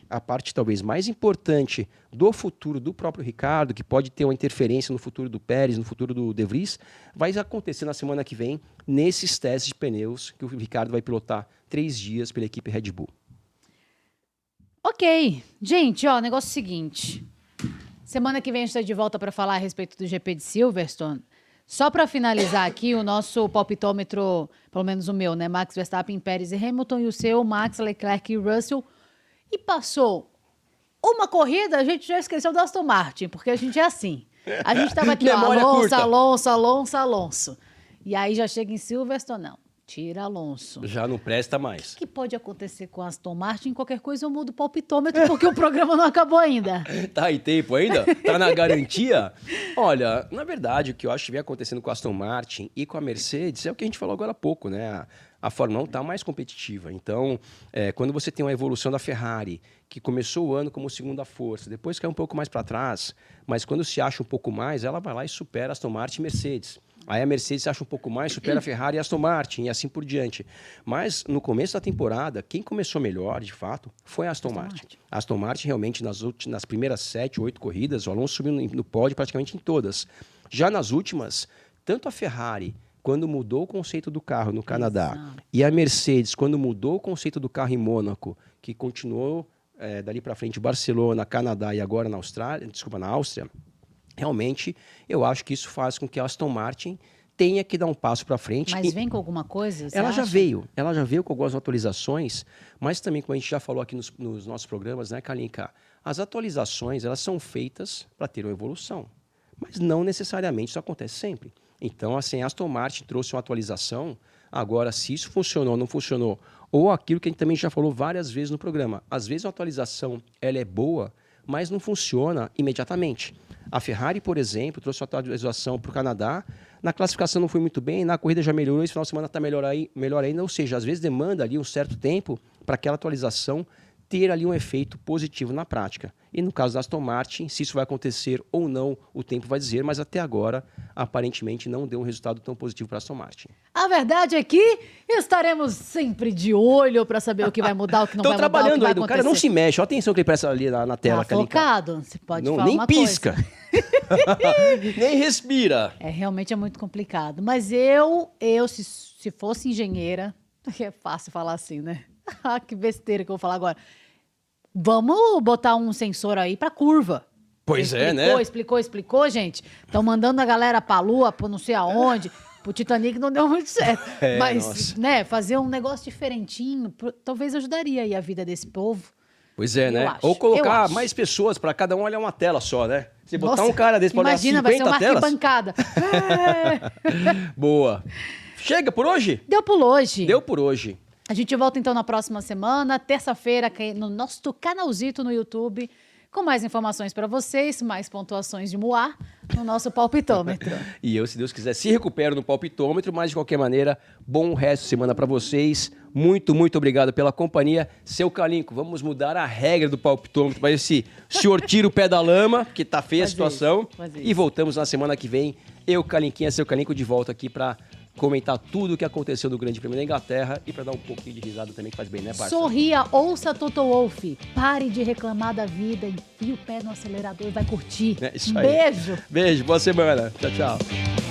a parte talvez mais importante do futuro do próprio Ricciardo, que pode ter uma interferência no futuro do Pérez, no futuro do De Vries, vai acontecer na semana que vem, nesses testes de pneus que o Ricciardo vai pilotar 3 dias pela equipe Red Bull. Ok. Gente, negócio seguinte. Semana que vem a gente está de volta para falar a respeito do GP de Silverstone. Só para finalizar aqui, o nosso palpitômetro, pelo menos o meu, né? Max Verstappen, Pérez e Hamilton, e o seu, Max, Leclerc e Russell. E passou uma corrida, a gente já esqueceu do Aston Martin, porque a gente é assim. A gente estava aqui, Alonso. E aí já chega em Silverstone, não. Tira Alonso. Já não presta mais. O que pode acontecer com a Aston Martin? Qualquer coisa eu mudo o palpitômetro, porque o programa não acabou ainda. Tá em tempo ainda? Tá na garantia? Olha, na verdade, o que eu acho que vem acontecendo com a Aston Martin e com a Mercedes é o que a gente falou agora há pouco, né? A Fórmula 1 está mais competitiva. Então, quando você tem uma evolução da Ferrari, que começou o ano como segunda força, depois cai um pouco mais para trás, mas quando se acha um pouco mais, ela vai lá e supera a Aston Martin e Mercedes. Aí a Mercedes acha um pouco mais, supera a Ferrari e a Aston Martin, e assim por diante. Mas no começo da temporada, quem começou melhor, de fato, foi a Aston Martin. A Aston Martin, realmente, nas primeiras 7, 8 corridas, o Alonso subiu no pódio praticamente em todas. Já nas últimas, tanto a Ferrari, quando mudou o conceito do carro no Canadá, e a Mercedes, quando mudou o conceito do carro em Mônaco, que continuou dali para frente Barcelona, Canadá e agora na Áustria, realmente, eu acho que isso faz com que a Aston Martin tenha que dar um passo para frente. Mas vem com alguma coisa? Ela já veio com algumas atualizações, mas também, como a gente já falou aqui nos nossos programas, né, Kalinka? As atualizações, elas são feitas para ter uma evolução, mas não necessariamente isso acontece sempre. Então, assim, a Aston Martin trouxe uma atualização. Agora, se isso funcionou ou não funcionou, ou aquilo que a gente também já falou várias vezes no programa, às vezes a atualização ela é boa, mas não funciona imediatamente. A Ferrari, por exemplo, trouxe uma atualização para o Canadá. Na classificação não foi muito bem, na corrida já melhorou, esse final de semana está melhor ainda. Ou seja, às vezes demanda ali um certo tempo para aquela atualização ter ali um efeito positivo na prática. E no caso da Aston Martin, se isso vai acontecer ou não, o tempo vai dizer, mas até agora, aparentemente, não deu um resultado tão positivo para a Aston Martin. A verdade é que estaremos sempre de olho para saber o que vai mudar, o que não vai mudar, o que trabalhando vai aí, o cara não acontecer. se mexe. Olha a atenção que ele presta ali na tela. Tá focado, você pode Não, falar nem uma pisca. coisa. Nem respira. Realmente é muito complicado. Mas se fosse engenheira, é fácil falar assim, né? Ah, que besteira que eu vou falar agora. Vamos botar um sensor aí pra curva. Pois é, né? Explicou, gente. Estão mandando a galera pra Lua, pra não sei aonde. Pro Titanic não deu muito certo. Mas, nossa. né, fazer um negócio diferentinho, talvez ajudaria aí a vida desse povo. Pois é, né? acho, Ou colocar eu mais pessoas para cada um olhar uma tela só, né? Você botar Nossa, um cara desse para olhar imagina, vai ser 50 uma telas. arquibancada. Boa. Chega por hoje? Deu por hoje. Deu por hoje. A gente volta então na próxima semana, terça-feira, no nosso canalzito no YouTube, com mais informações para vocês, mais pontuações de Moá no nosso palpitômetro. E eu, se Deus quiser, se recupero no palpitômetro, mas de qualquer maneira, bom resto de semana para vocês. Muito, muito obrigado pela companhia. Seu Calinco, vamos mudar a regra do palpitômetro para esse senhor tira o pé da lama, porque tá feia a situação. Faz isso. E voltamos na semana que vem. Eu, Calinquinha, seu Calinco, de volta aqui para comentar tudo o que aconteceu no Grande Prêmio da Inglaterra e para dar um pouquinho de risada também, que faz bem, né, parça? Sorria, ouça Toto Wolff, pare de reclamar da vida, enfia o pé no acelerador e vai curtir. É isso Um aí. beijo! Beijo, boa semana. Tchau, tchau.